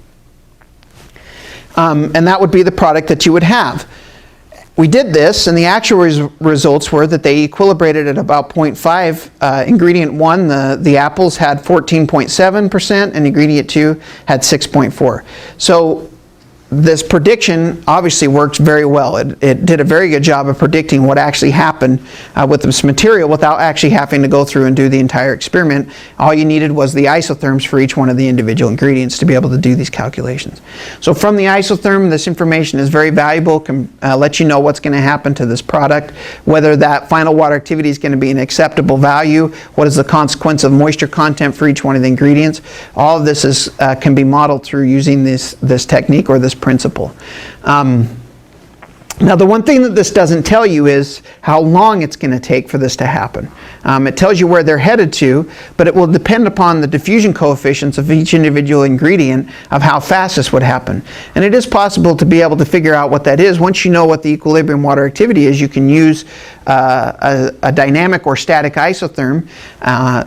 And that would be the product that you would have. We did this, and the actual results were that they equilibrated at about 0.5. Ingredient 1, the apples, had 14.7%, and ingredient 2 had 6.4. So this prediction obviously worked very well. It did a very good job of predicting what actually happened with this material without actually having to go through and do the entire experiment. All you needed was the isotherms for each one of the individual ingredients to be able to do these calculations. So from the isotherm, this information is very valuable, can let you know what's going to happen to this product, whether that final water activity is going to be an acceptable value, what is the consequence of moisture content for each one of the ingredients. All of this can be modeled through using this technique or this principle. Now the one thing that this doesn't tell you is how long it's going to take for this to happen. It tells you where they're headed to, but it will depend upon the diffusion coefficients of each individual ingredient of how fast this would happen. And it is possible to be able to figure out what that is. Once you know what the equilibrium water activity is, you can use a dynamic or static isotherm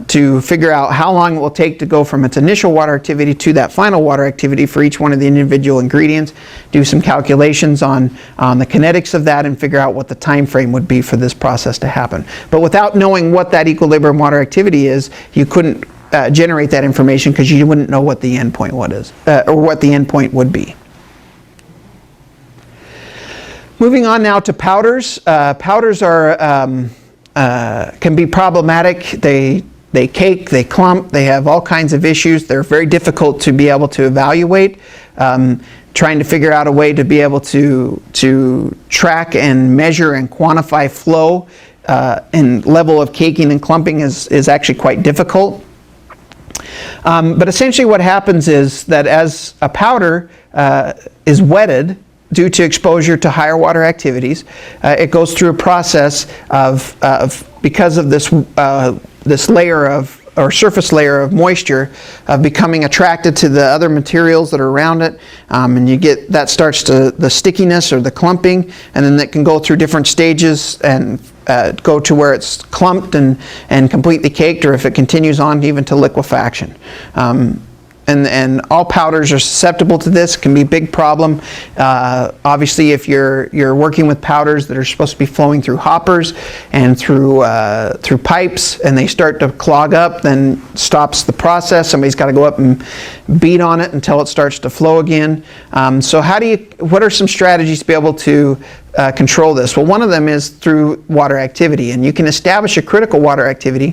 to figure out how long it will take to go from its initial water activity to that final water activity for each one of the individual ingredients, do some calculations on the kinetics of that, and figure out what the time frame would be for this process to happen. But without knowing what that equilibrium water activity is, you couldn't generate that information because you wouldn't know what the endpoint or what the endpoint would be. Moving on now to powders. Powders can be problematic. They cake, they clump, they have all kinds of issues. They're very difficult to be able to evaluate. Trying to figure out a way to be able to track and measure and quantify flow and level of caking and clumping is actually quite difficult. But essentially what happens is that as a powder is wetted due to exposure to higher water activities, it goes through a process of because of this layer of or surface layer of moisture becoming attracted to the other materials that are around it, and you get that starts to the stickiness or the clumping, and then it can go through different stages and go to where it's clumped and completely caked, or if it continues on even to liquefaction. And all powders are susceptible to this. It can be a big problem. Obviously, if you're working with powders that are supposed to be flowing through hoppers and through pipes, and they start to clog up, then stops the process. Somebody's got to go up and beat on it until it starts to flow again. So what are some strategies to be able to control this? Well, one of them is through water activity, and you can establish a critical water activity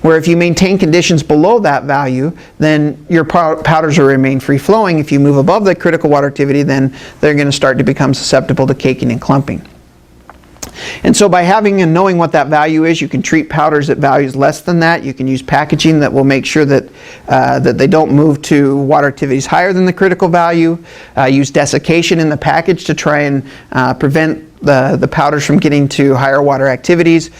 where if you maintain conditions below that value, then your powders will remain free flowing. If you move above the critical water activity, then they're going to start to become susceptible to caking and clumping. And so by having and knowing what that value is, you can treat powders at values less than that. You can use packaging that will make sure that that they don't move to water activities higher than the critical value. Use desiccation in the package to try and prevent the powders from getting to higher water activities.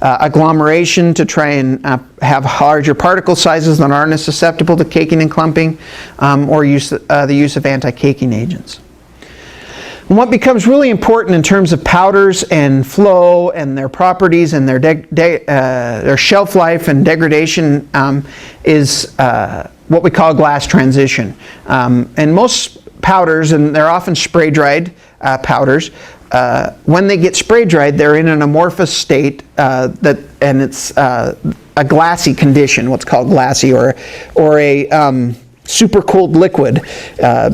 Agglomeration to try and have larger particle sizes that aren't as susceptible to caking and clumping, or the use of anti-caking agents. And what becomes really important in terms of powders and flow and their properties and their shelf life and degradation is what we call glass transition. And most powders, and they're often spray dried powders, when they get spray dried, they're in an amorphous state and it's a glassy condition, what's called glassy, or a super cooled liquid,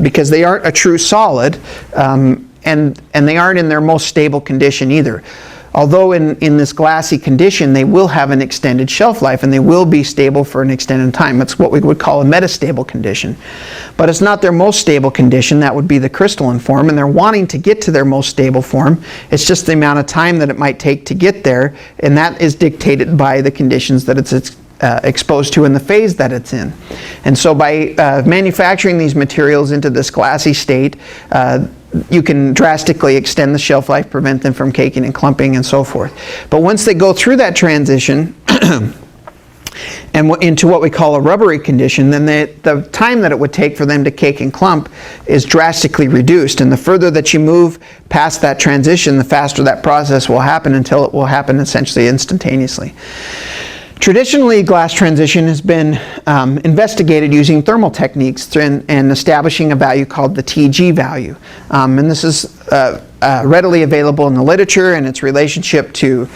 because they aren't a true solid, and they aren't in their most stable condition either. Although in this glassy condition, they will have an extended shelf life and they will be stable for an extended time. It's what we would call a metastable condition. But it's not their most stable condition. That would be the crystalline form, and they're wanting to get to their most stable form. It's just the amount of time that it might take to get there, and that is dictated by the conditions that it's exposed to in the phase that it's in. And so by manufacturing these materials into this glassy state, you can drastically extend the shelf life, prevent them from caking and clumping and so forth. But once they go through that transition and into what we call a rubbery condition, then the time that it would take for them to cake and clump is drastically reduced. And the further that you move past that transition, the faster that process will happen, until it will happen essentially instantaneously. Traditionally, glass transition has been investigated using thermal techniques and establishing a value called the TG value. And this is readily available in the literature, and its relationship to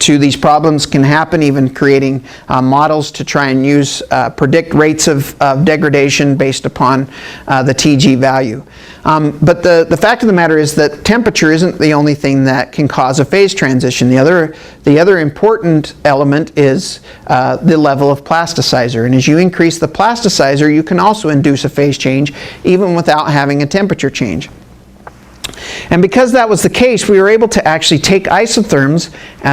these problems can happen, even creating models to try and predict rates of degradation based upon the TG value. But the fact of the matter is that temperature isn't the only thing that can cause a phase transition. The other important element is the level of plasticizer. And as you increase the plasticizer, you can also induce a phase change even without having a temperature change. And because that was the case, we were able to actually take isotherms,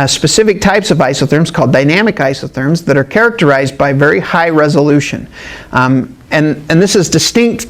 specific types of isotherms called dynamic isotherms, that are characterized by very high resolution. And this is distinct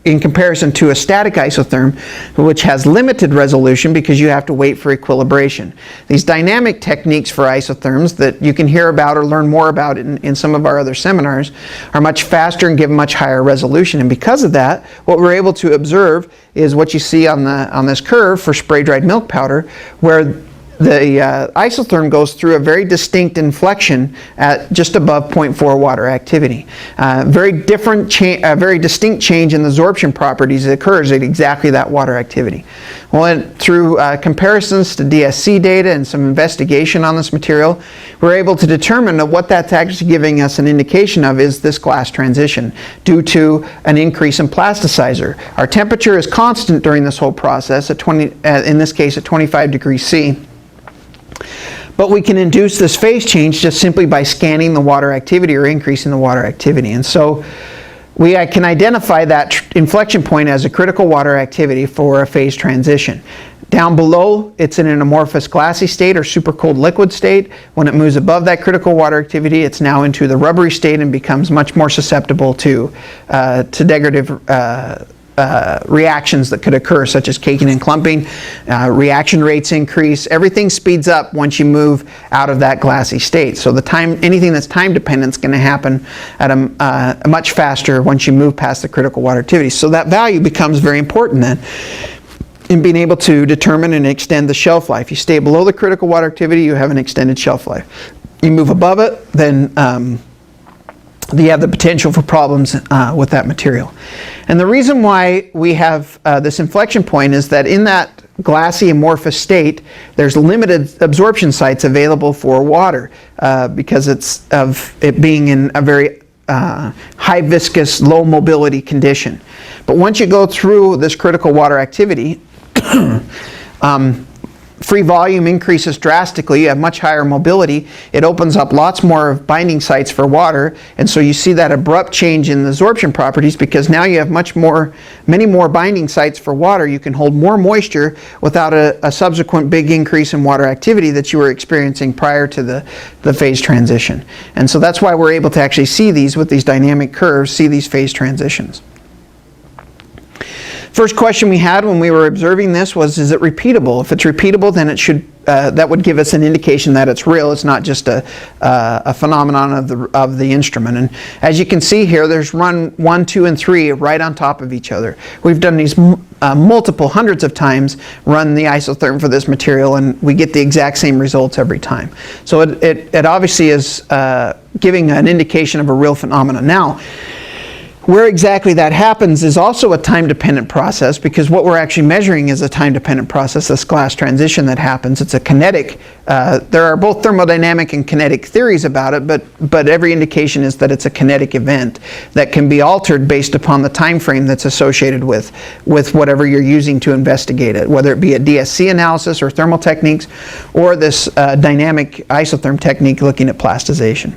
in comparison to a static isotherm, which has limited resolution because you have to wait for equilibration. These dynamic techniques for isotherms that you can hear about or learn more about in some of our other seminars are much faster and give much higher resolution. And because of that, what we're able to observe is what you see on this curve for spray-dried milk powder, where the isotherm goes through a very distinct inflection at just above 0.4 water activity. Very distinct change in the absorption properties occurs at exactly that water activity. Well, through comparisons to DSC data and some investigation on this material, we're able to determine that what that's actually giving us an indication of is this glass transition due to an increase in plasticizer. Our temperature is constant during this whole process at in this case at 25 degrees C. But we can induce this phase change just simply by scanning the water activity or increasing the water activity. And so we can identify that inflection point as a critical water activity for a phase transition. Down below, it's in an amorphous glassy state or supercooled liquid state. When it moves above that critical water activity, it's now into the rubbery state and becomes much more susceptible to degradative reactions that could occur, such as caking and clumping. Reaction rates increase. Everything speeds up once you move out of that glassy state. So anything that's time dependent is going to happen at a much faster once you move past the critical water activity. So that value becomes very important then in being able to determine and extend the shelf life. You stay below the critical water activity, you have an extended shelf life. You move above it, then you have the potential for problems with that material. And the reason why we have this inflection point is that in that glassy amorphous state, there's limited absorption sites available for water because of it being in a very high viscous, low mobility condition. But once you go through this critical water activity, free volume increases drastically, you have much higher mobility, it opens up lots more binding sites for water, and so you see that abrupt change in the absorption properties because now you have many more binding sites for water. You can hold more moisture without a subsequent big increase in water activity that you were experiencing prior to the phase transition. And so that's why we're able to actually see these with these dynamic curves, see these phase transitions. First question we had when we were observing this was, is it repeatable? If it's repeatable, then it should that would give us an indication that it's real. It's not just a phenomenon of the instrument. And as you can see here, there's run 1, 2, and 3 right on top of each other. We've done these multiple hundreds of times, run the isotherm for this material, and we get the exact same results every time. So it obviously is giving an indication of a real phenomenon. Now, where exactly that happens is also a time-dependent process, because what we're actually measuring is a time-dependent process, this glass transition that happens. It's a kinetic. There are both thermodynamic and kinetic theories about it, but every indication is that it's a kinetic event that can be altered based upon the time frame that's associated with whatever you're using to investigate it, whether it be a DSC analysis or thermal techniques, or this dynamic isotherm technique looking at plasticization.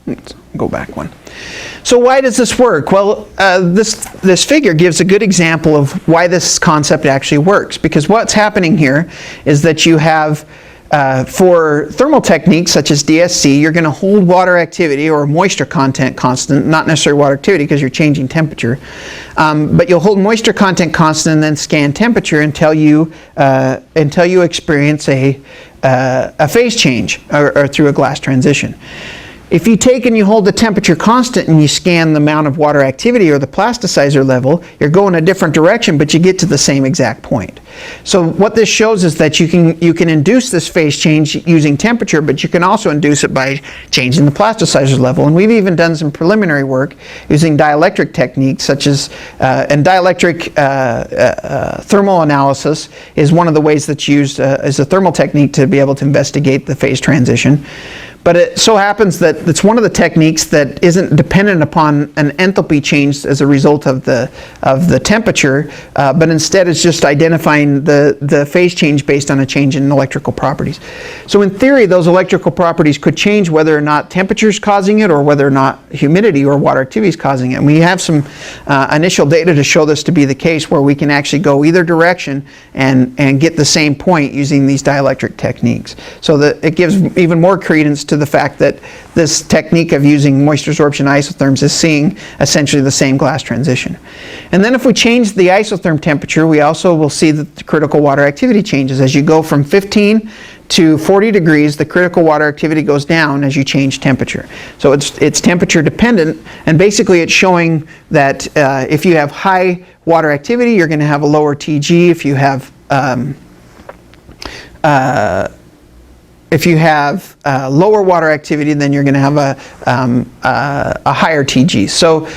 Let's go back one. So why does this work? Well, this figure gives a good example of why this concept actually works. Because what's happening here is that you have, for thermal techniques such as DSC, you're going to hold water activity or moisture content constant, not necessarily water activity because you're changing temperature, but you'll hold moisture content constant and then scan temperature until you experience a phase change or through a glass transition. If you take and you hold the temperature constant and you scan the amount of water activity or the plasticizer level, you're going a different direction, but you get to the same exact point. So what this shows is that you can induce this phase change using temperature, but you can also induce it by changing the plasticizer level. And we've even done some preliminary work using dielectric techniques, such as, and dielectric thermal analysis is one of the ways that's used as a thermal technique to be able to investigate the phase transition. But it so happens that it's one of the techniques that isn't dependent upon an enthalpy change as a result of the temperature, but instead it's just identifying the phase change based on a change in electrical properties. So in theory, those electrical properties could change whether or not temperature is causing it or whether or not humidity or water activity is causing it. And we have some initial data to show this to be the case, where we can actually go either direction and get the same point using these dielectric techniques. So that it gives even more credence to the fact that this technique of using moisture absorption isotherms is seeing essentially the same glass transition. And then if we change the isotherm temperature, we also will see that the critical water activity changes. As you go from 15 to 40 degrees, the critical water activity goes down as you change temperature. So it's temperature dependent, and basically it's showing that if you have high water activity, you're going to have a lower TG. If you have lower water activity, then you're going to have a higher TG. So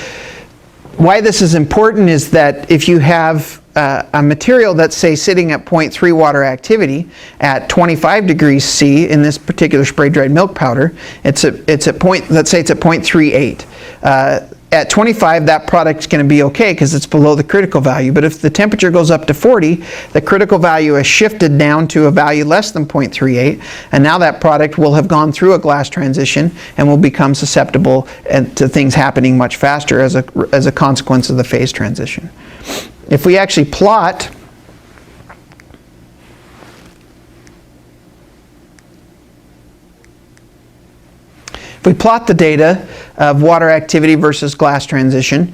why this is important is that if you have a material that's, say, sitting at 0.3 water activity at 25 degrees C in this particular spray dried milk powder, let's say it's at 0.38. At 25, that product's going to be okay because it's below the critical value. But if the temperature goes up to 40, the critical value has shifted down to a value less than 0.38, and now that product will have gone through a glass transition and will become susceptible to things happening much faster as a consequence of the phase transition. If we actually plot the data of water activity versus glass transition,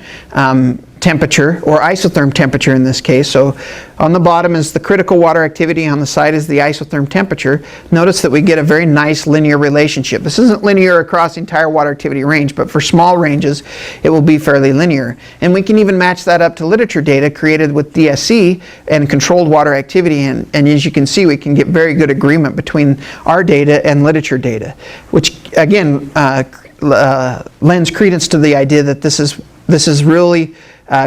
temperature, or isotherm temperature in this case. So on the bottom is the critical water activity, on the side is the isotherm temperature. Notice that we get a very nice linear relationship. This isn't linear across the entire water activity range, but for small ranges it will be fairly linear. And we can even match that up to literature data created with DSC and controlled water activity, and as you can see, we can get very good agreement between our data and literature data, which again lends credence to the idea that this is really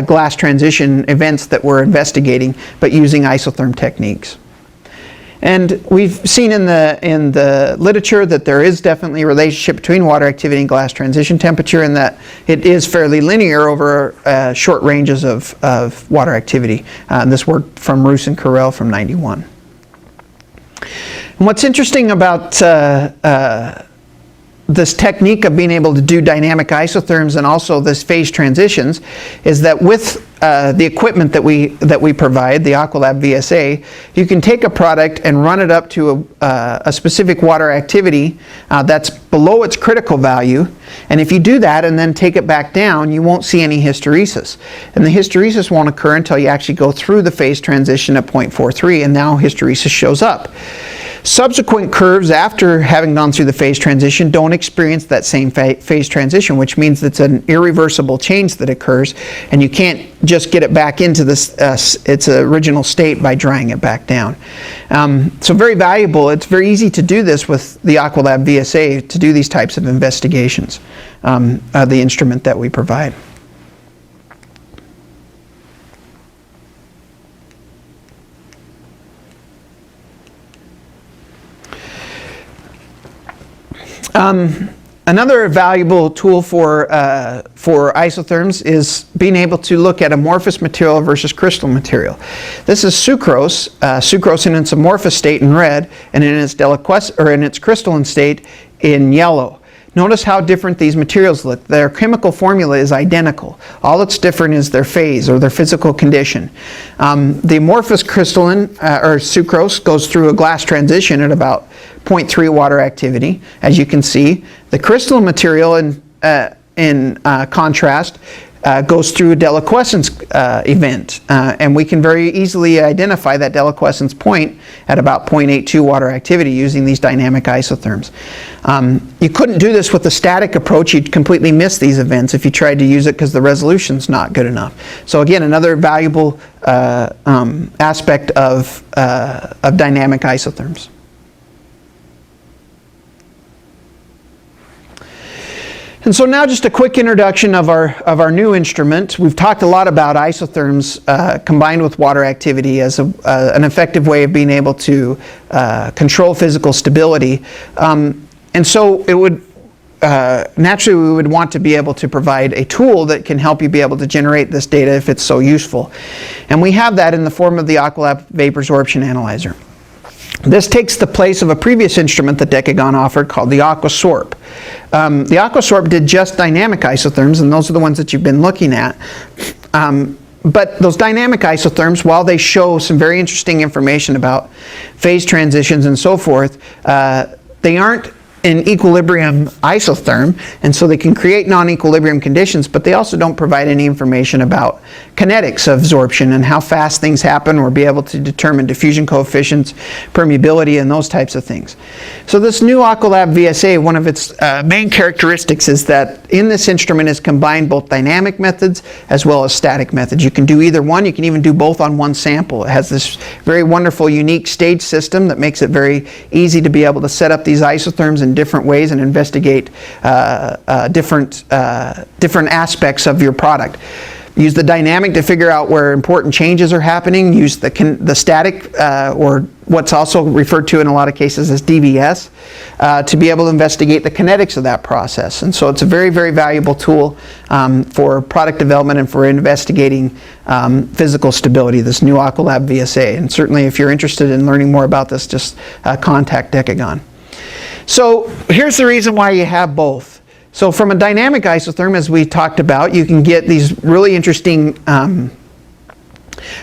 glass transition events that we're investigating, but using isotherm techniques. And we've seen in the literature that there is definitely a relationship between water activity and glass transition temperature, and that it is fairly linear over short ranges of water activity. This work from Roos and Carrel from '91. And what's interesting about this technique of being able to do dynamic isotherms and also this phase transitions is that with the equipment that we provide, the Aqualab VSA, you can take a product and run it up to a specific water activity that's below its critical value. And if you do that and then take it back down, you won't see any hysteresis. And the hysteresis won't occur until you actually go through the phase transition at 0.43, and now hysteresis shows up. Subsequent curves after having gone through the phase transition don't experience that same phase transition, which means it's an irreversible change that occurs, and you can't just get it back into this its original state by drying it back down. So very valuable. It's very easy to do this with the Aqualab VSA, to do these types of investigations, the instrument that we provide. Another valuable tool for isotherms is being able to look at amorphous material versus crystal material. This is sucrose, sucrose in its amorphous state in red, and in its crystalline state in yellow. Notice how different these materials look. Their chemical formula is identical. All that's different is their phase or their physical condition. The amorphous crystalline or sucrose goes through a glass transition at about 0.3 water activity, as you can see. The crystalline material in contrast goes through a deliquescence event, and we can very easily identify that deliquescence point at about 0.82 water activity using these dynamic isotherms. You couldn't do this with the static approach. You'd completely miss these events if you tried to use it because the resolution's not good enough. So again, another valuable aspect of dynamic isotherms. And so now just a quick introduction of our new instrument. We've talked a lot about isotherms combined with water activity as an effective way of being able to control physical stability. And so it would naturally we would want to be able to provide a tool that can help you be able to generate this data if it's so useful. And we have that in the form of the Aqualab Vapor Sorption Analyzer. This takes the place of a previous instrument that Decagon offered called the AquaSorp. The AquaSorp did just dynamic isotherms, and those are the ones that you've been looking at. But those dynamic isotherms, while they show some very interesting information about phase transitions and so forth, they aren't an equilibrium isotherm, and so they can create non-equilibrium conditions, but they also don't provide any information about kinetics of absorption and how fast things happen, or be able to determine diffusion coefficients, permeability, and those types of things. So this new Aqualab VSA, one of its main characteristics is that in this instrument is combined both dynamic methods as well as static methods. You can do either one. You can even do both on one sample. It has this very wonderful, unique stage system that makes it very easy to be able to set up these isotherms in different ways and investigate different aspects of your product. Use the dynamic to figure out where important changes are happening. Use the static, or what's also referred to in a lot of cases as DVS, to be able to investigate the kinetics of that process. And so it's a very, very valuable tool for product development and for investigating physical stability, this new Aqualab VSA. And certainly if you're interested in learning more about this, just contact Decagon. So here's the reason why you have both. So from a dynamic isotherm, as we talked about, you can get these really interesting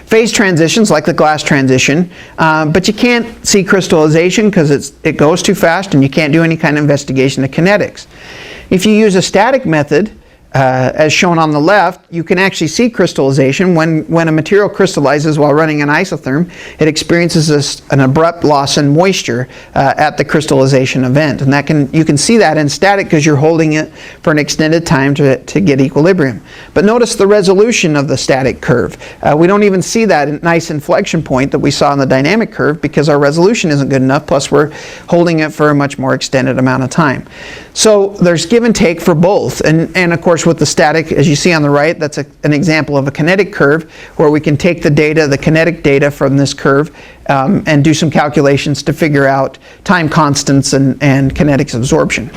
phase transitions like the glass transition, but you can't see crystallization because it goes too fast, and you can't do any kind of investigation of kinetics. If you use a static method, as shown on the left, you can actually see crystallization. When a material crystallizes while running an isotherm, it experiences an abrupt loss in moisture at the crystallization event. And you can see that in static because you're holding it for an extended time to get equilibrium. But notice the resolution of the static curve. We don't even see that nice inflection point that we saw in the dynamic curve because our resolution isn't good enough, plus we're holding it for a much more extended amount of time. So there's give and take for both. And of course, with the static, as you see on the right, that's an example of a kinetic curve where we can take the data, the kinetic data from this curve, and do some calculations to figure out time constants and kinetics absorption.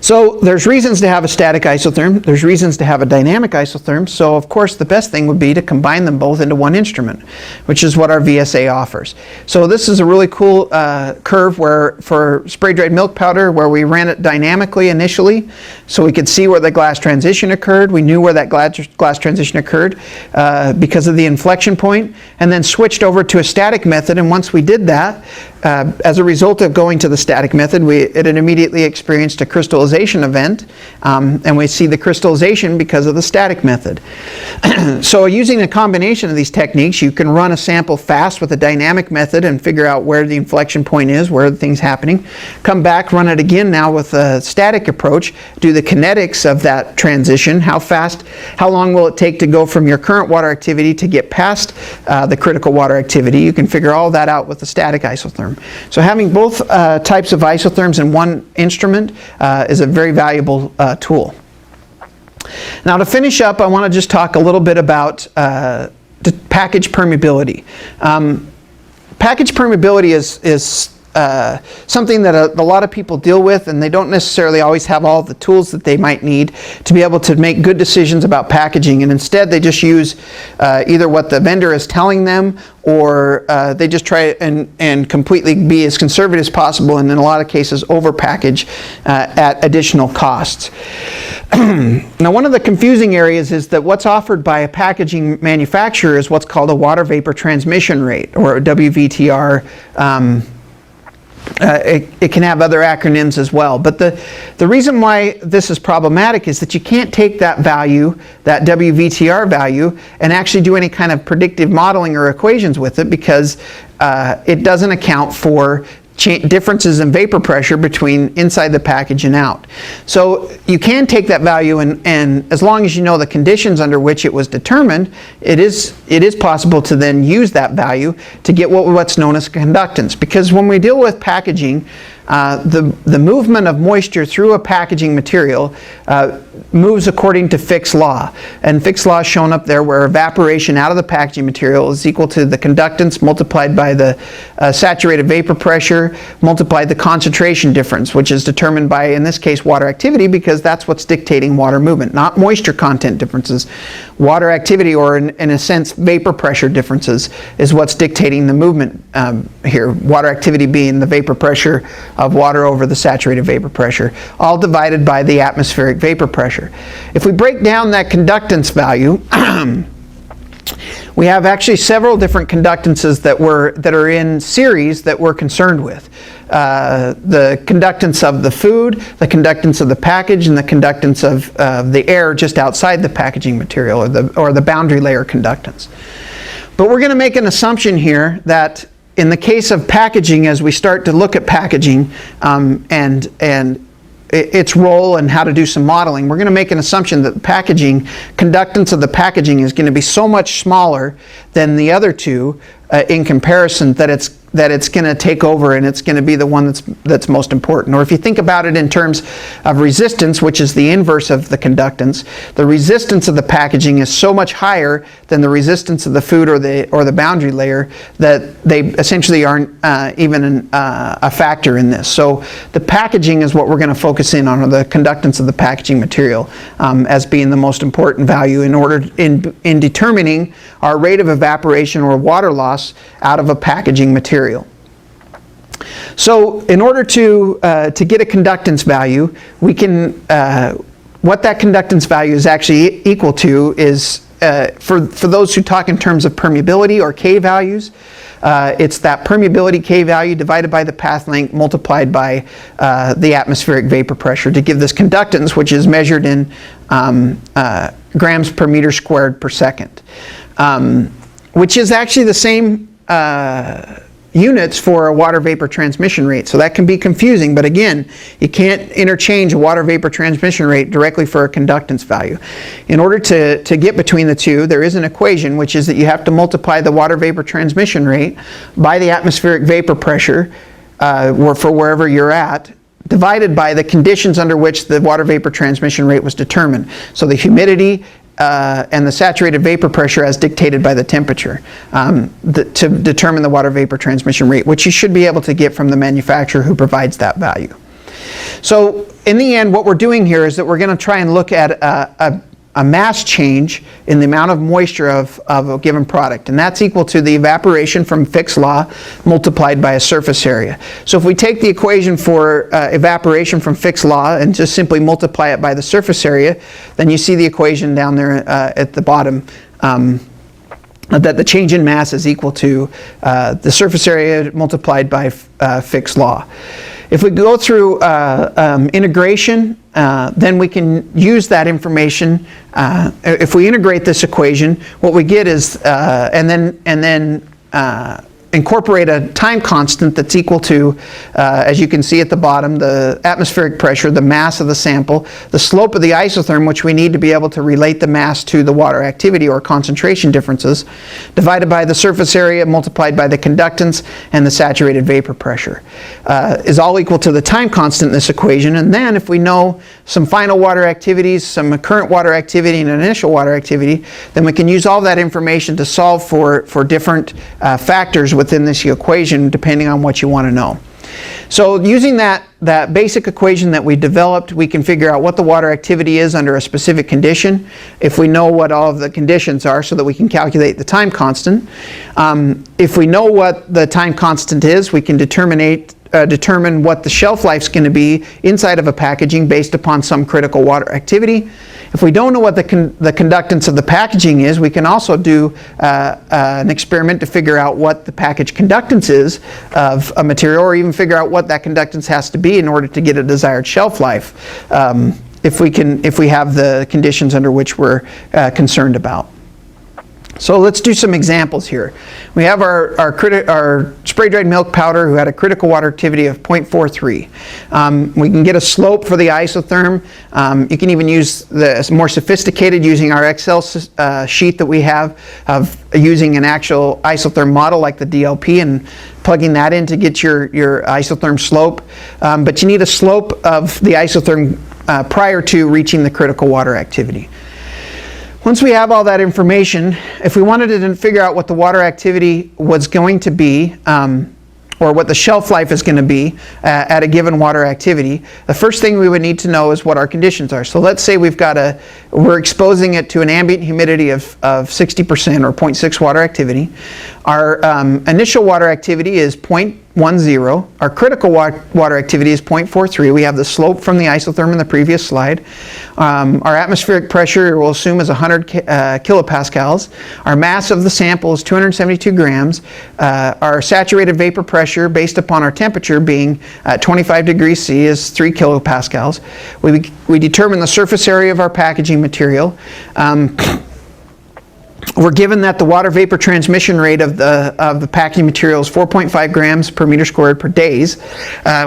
So there's reasons to have a static isotherm, there's reasons to have a dynamic isotherm, so of course the best thing would be to combine them both into one instrument, which is what our VSA offers. So this is a really cool curve where for spray dried milk powder where we ran it dynamically initially so we could see where the glass transition occurred. We knew where that glass transition occurred because of the inflection point, and then switched over to a static method, and once we did that, as a result of going to the static method, it immediately experienced a crystallization event, and we see the crystallization because of the static method. So using a combination of these techniques, you can run a sample fast with a dynamic method and figure out where the inflection point is, where the thing's happening. Come back, run it again now with a static approach, do the kinetics of that transition, how long will it take to go from your current water activity to get past the critical water activity. You can figure all that out with the static isotherm. So having both types of isotherms in one instrument is a very valuable tool. Now to finish up, I want to just talk a little bit about package permeability. Package permeability is something that a lot of people deal with, and they don't necessarily always have all the tools that they might need to be able to make good decisions about packaging, and instead they just use either what the vendor is telling them, or they just try and completely be as conservative as possible, and in a lot of cases over-package at additional costs. Now, one of the confusing areas is that what's offered by a packaging manufacturer is what's called a water vapor transmission rate, or a WVTR. It can have other acronyms as well, but the reason why this is problematic is that you can't take that value, that WVTR value, and actually do any kind of predictive modeling or equations with it, because it doesn't account for differences in vapor pressure between inside the package and out. So you can take that value, and as long as you know the conditions under which it was determined, it is possible to then use that value to get what's known as conductance. Because when we deal with packaging, the movement of moisture through a packaging material moves according to Fick's law. And Fick's law is shown up there, where evaporation out of the packaging material is equal to the conductance multiplied by the saturated vapor pressure multiplied the concentration difference, which is determined by, in this case, water activity, because that's what's dictating water movement, not moisture content differences. Water activity, or in a sense vapor pressure differences, is what's dictating the movement here. Water activity being the vapor pressure of water over the saturated vapor pressure, all divided by the atmospheric vapor pressure. If we break down that conductance value, we have actually several different conductances that are in series that we're concerned with. The conductance of the food, the conductance of the package, and the conductance of the air just outside the packaging material, or the boundary layer conductance. But we're going to make an assumption here that in the case of packaging, as we start to look at packaging and its role and how to do some modeling, we're going to make an assumption that conductance of the packaging is going to be so much smaller than the other two in comparison that it's going to take over, and it's going to be the one that's most important. Or if you think about it in terms of resistance, which is the inverse of the conductance, the resistance of the packaging is so much higher than the resistance of the food or the boundary layer that they essentially aren't even a factor in this. So the packaging is what we're going to focus in on, or the conductance of the packaging material, as being the most important value in determining our rate of evaporation or water loss out of a packaging material. So in order to get a conductance value, we can, what that conductance value is actually equal to is, for those who talk in terms of permeability or K values, it's that permeability K value divided by the path length multiplied by the atmospheric vapor pressure to give this conductance, which is measured in grams per meter squared per second, which is actually the same units for a water vapor transmission rate. So that can be confusing, but again, you can't interchange a water vapor transmission rate directly for a conductance value. In order to get between the two, there is an equation, which is that you have to multiply the water vapor transmission rate by the atmospheric vapor pressure for wherever you're at, divided by the conditions under which the water vapor transmission rate was determined. So the humidity and the saturated vapor pressure as dictated by the temperature to determine the water vapor transmission rate, which you should be able to get from the manufacturer who provides that value. So in the end, what we're doing here is that we're going to try and look at a mass change in the amount of moisture of a given product, and that's equal to the evaporation from Fick's law multiplied by a surface area. So if we take the equation for evaporation from Fick's law and just simply multiply it by the surface area, then you see the equation down there at the bottom, that the change in mass is equal to the surface area multiplied by Fick's law. If we go through integration, then we can use that information. If we integrate this equation, what we get is, and then incorporate a time constant that's equal to, as you can see at the bottom, the atmospheric pressure, the mass of the sample, the slope of the isotherm, which we need to be able to relate the mass to the water activity or concentration differences, divided by the surface area multiplied by the conductance and the saturated vapor pressure, is all equal to the time constant in this equation. And then if we know some final water activities, some current water activity and initial water activity, then we can use all that information to solve for different factors within this equation, depending on what you want to know. So using that basic equation that we developed, we can figure out what the water activity is under a specific condition, if we know what all of the conditions are, so that we can calculate the time constant. If we know what the time constant is, we can determine what the shelf life is going to be inside of a packaging based upon some critical water activity. If we don't know what the conductance of the packaging is, we can also do an experiment to figure out what the package conductance is of a material, or even figure out what that conductance has to be in order to get a desired shelf life, if we have the conditions under which we're concerned about. So let's do some examples here. We have our spray-dried milk powder who had a critical water activity of 0.43. We can get a slope for the isotherm. You can even use the more sophisticated using our Excel sheet that we have of using an actual isotherm model like the DLP and plugging that in to get your isotherm slope. But you need a slope of the isotherm prior to reaching the critical water activity. Once we have all that information, if we wanted to figure out what the water activity was going to be, or what the shelf life is going to be at a given water activity, the first thing we would need to know is what our conditions are. So let's say we're exposing it to an ambient humidity of 60% or 0.6 water activity. Our initial water activity is 0.10. Our critical water activity is 0.43. We have the slope from the isotherm in the previous slide. Our atmospheric pressure we'll assume is 100 kilopascals. Our mass of the sample is 272 grams. Our saturated vapor pressure based upon our temperature being 25 degrees C is 3 kilopascals. We determine the surface area of our packaging material. We're given that the water vapor transmission rate of the packaging material is 4.5 grams per meter squared per days.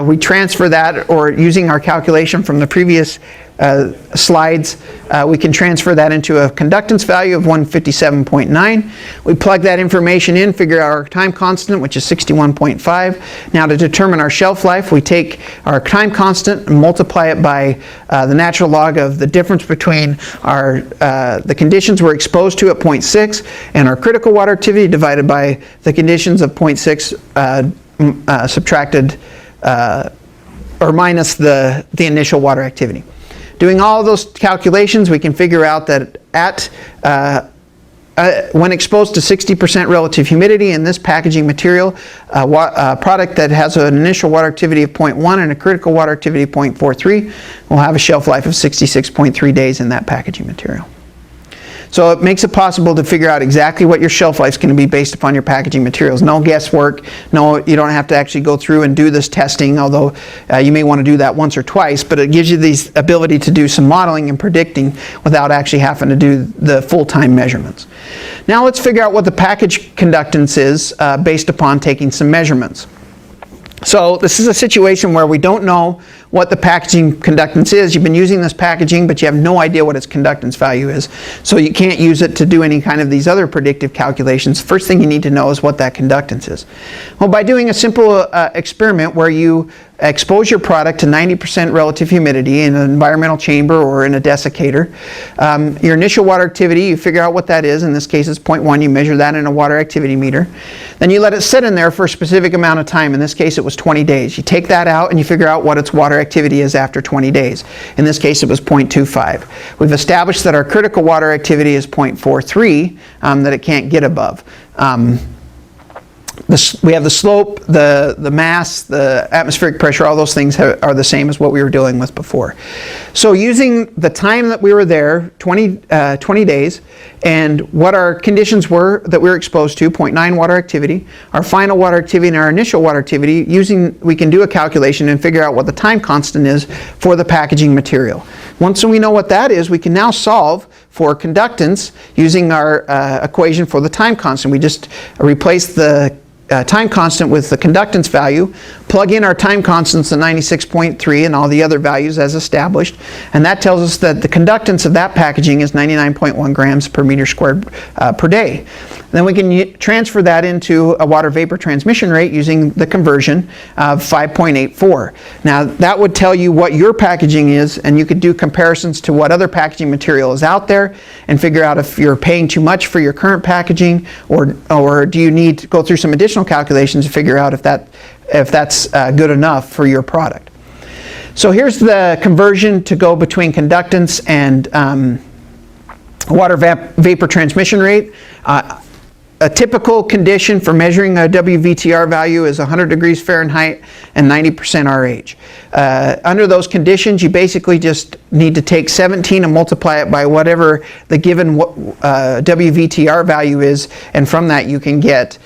We transfer that, or using our calculation from the previous slides, we can transfer that into a conductance value of 157.9. We plug that information in, figure out our time constant, which is 61.5. Now to determine our shelf life, we take our time constant and multiply it by the natural log of the difference between the conditions we're exposed to at 0.6 and our critical water activity divided by the conditions of 0.6 subtracted or minus the initial water activity. Doing all of those calculations, we can figure out that when exposed to 60% relative humidity in this packaging material, a product that has an initial water activity of 0.1 and a critical water activity of 0.43 will have a shelf life of 66.3 days in that packaging material. So it makes it possible to figure out exactly what your shelf life is going to be based upon your packaging materials. No guesswork. No, you don't have to actually go through and do this testing, although you may want to do that once or twice, but it gives you the ability to do some modeling and predicting without actually having to do the full-time measurements. Now let's figure out what the package conductance is based upon taking some measurements. So this is a situation where we don't know what the packaging conductance is. You've been using this packaging, but you have no idea what its conductance value is. So you can't use it to do any kind of these other predictive calculations. First thing you need to know is what that conductance is. Well, by doing a simple experiment where you expose your product to 90% relative humidity in an environmental chamber or in a desiccator. Your initial water activity, you figure out what that is. In this case, it's 0.1. You measure that in a water activity meter. Then you let it sit in there for a specific amount of time. In this case, it was 20 days. You take that out and you figure out what its water activity is after 20 days. In this case, it was 0.25. We've established that our critical water activity is 0.43, that it can't get above. We have the slope, the mass, the atmospheric pressure, all those things are the same as what we were dealing with before. So using the time that we were there, 20 days, and what our conditions were that we were exposed to, 0.9 water activity, our final water activity and our initial water activity, we can do a calculation and figure out what the time constant is for the packaging material. Once we know what that is, we can now solve for conductance using our equation for the time constant. We just replace the time constant with the conductance value, plug in our time constants at 96.3 and all the other values as established, and that tells us that the conductance of that packaging is 99.1 grams per meter squared per day. Then we can transfer that into a water vapor transmission rate using the conversion of 5.84. Now that would tell you what your packaging is, and you could do comparisons to what other packaging material is out there and figure out if you're paying too much for your current packaging, or do you need to go through some additional calculations to figure out if that's good enough for your product. So here's the conversion to go between conductance and water vapor transmission rate. A typical condition for measuring a WVTR value is 100 degrees Fahrenheit and 90% RH. Under those conditions, you basically just need to take 17 and multiply it by whatever the given WVTR value is, and from that you can get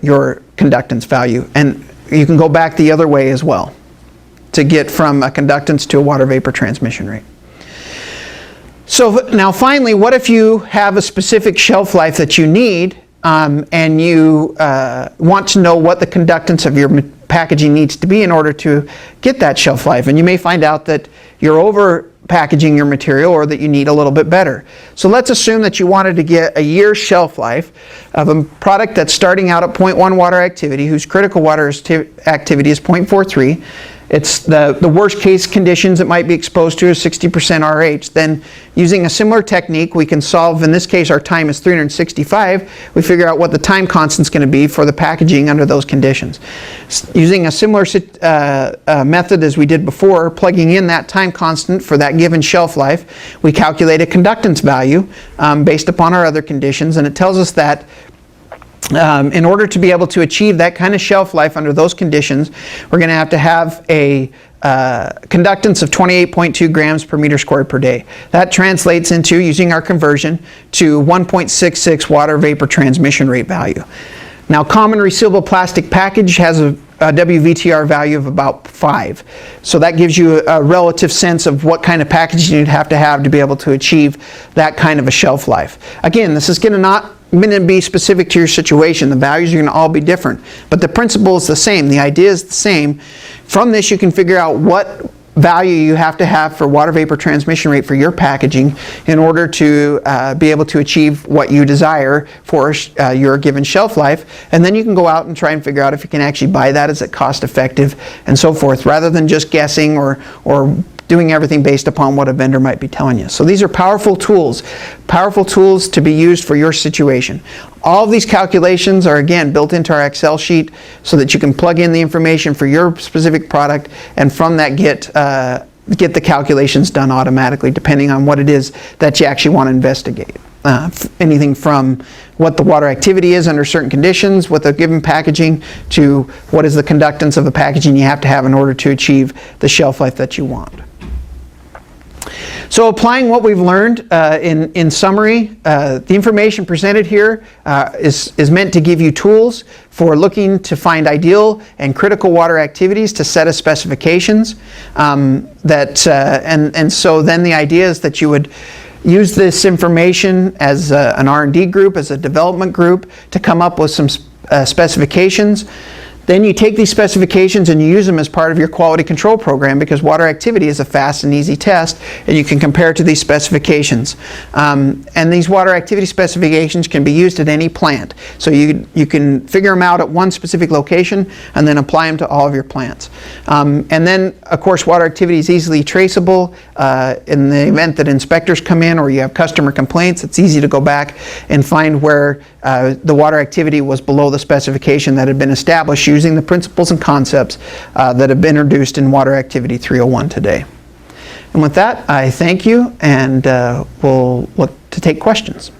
your conductance value. And you can go back the other way as well to get from a conductance to a water vapor transmission rate. So now finally, what if you have a specific shelf life that you need, and you want to know what the conductance of your packaging needs to be in order to get that shelf life? And you may find out that you're over packaging your material, or that you need a little bit better. So let's assume that you wanted to get a year's shelf life of a product that's starting out at 0.1 water activity, whose critical water activity is 0.43. It's the worst case conditions it might be exposed to is 60% RH. Then using a similar technique, we can solve, in this case our time is 365, we figure out what the time constant is going to be for the packaging under those conditions. Using a similar method as we did before, plugging in that time constant for that given shelf life, we calculate a conductance value based upon our other conditions, and it tells us that in order to be able to achieve that kind of shelf life under those conditions, we're going to have a conductance of 28.2 grams per meter squared per day. That translates into, using our conversion, to 1.66 water vapor transmission rate value. Now, common resealable plastic package has a WVTR value of about 5. So that gives you a relative sense of what kind of packaging you'd have to be able to achieve that kind of a shelf life. Again, this is going to be specific to your situation. The values are going to all be different, but the principle is the same. The idea is the same. From this, you can figure out what value you have to have for water vapor transmission rate for your packaging in order to be able to achieve what you desire for your given shelf life. And then you can go out and try and figure out if you can actually buy that, is it cost effective, and so forth, rather than just guessing or doing everything based upon what a vendor might be telling you. So these are powerful tools to be used for your situation. All of these calculations are, again, built into our Excel sheet so that you can plug in the information for your specific product, and from that get the calculations done automatically depending on what it is that you actually want to investigate. Anything from what the water activity is under certain conditions with a given packaging to what is the conductance of the packaging you have to have in order to achieve the shelf life that you want. So applying what we've learned in summary, the information presented here is meant to give you tools for looking to find ideal and critical water activities to set as specifications. And so then the idea is that you would use this information as an R&D group, as a development group, to come up with some specifications. Then you take these specifications and you use them as part of your quality control program, because water activity is a fast and easy test, and you can compare to these specifications. And these water activity specifications can be used at any plant. So you can figure them out at one specific location and then apply them to all of your plants. And then, of course, water activity is easily traceable. In the event that inspectors come in or you have customer complaints, it's easy to go back and find where the water activity was below the specification that had been established using the principles and concepts that have been introduced in Water Activity 301 today. And with that, I thank you, and we'll look to take questions.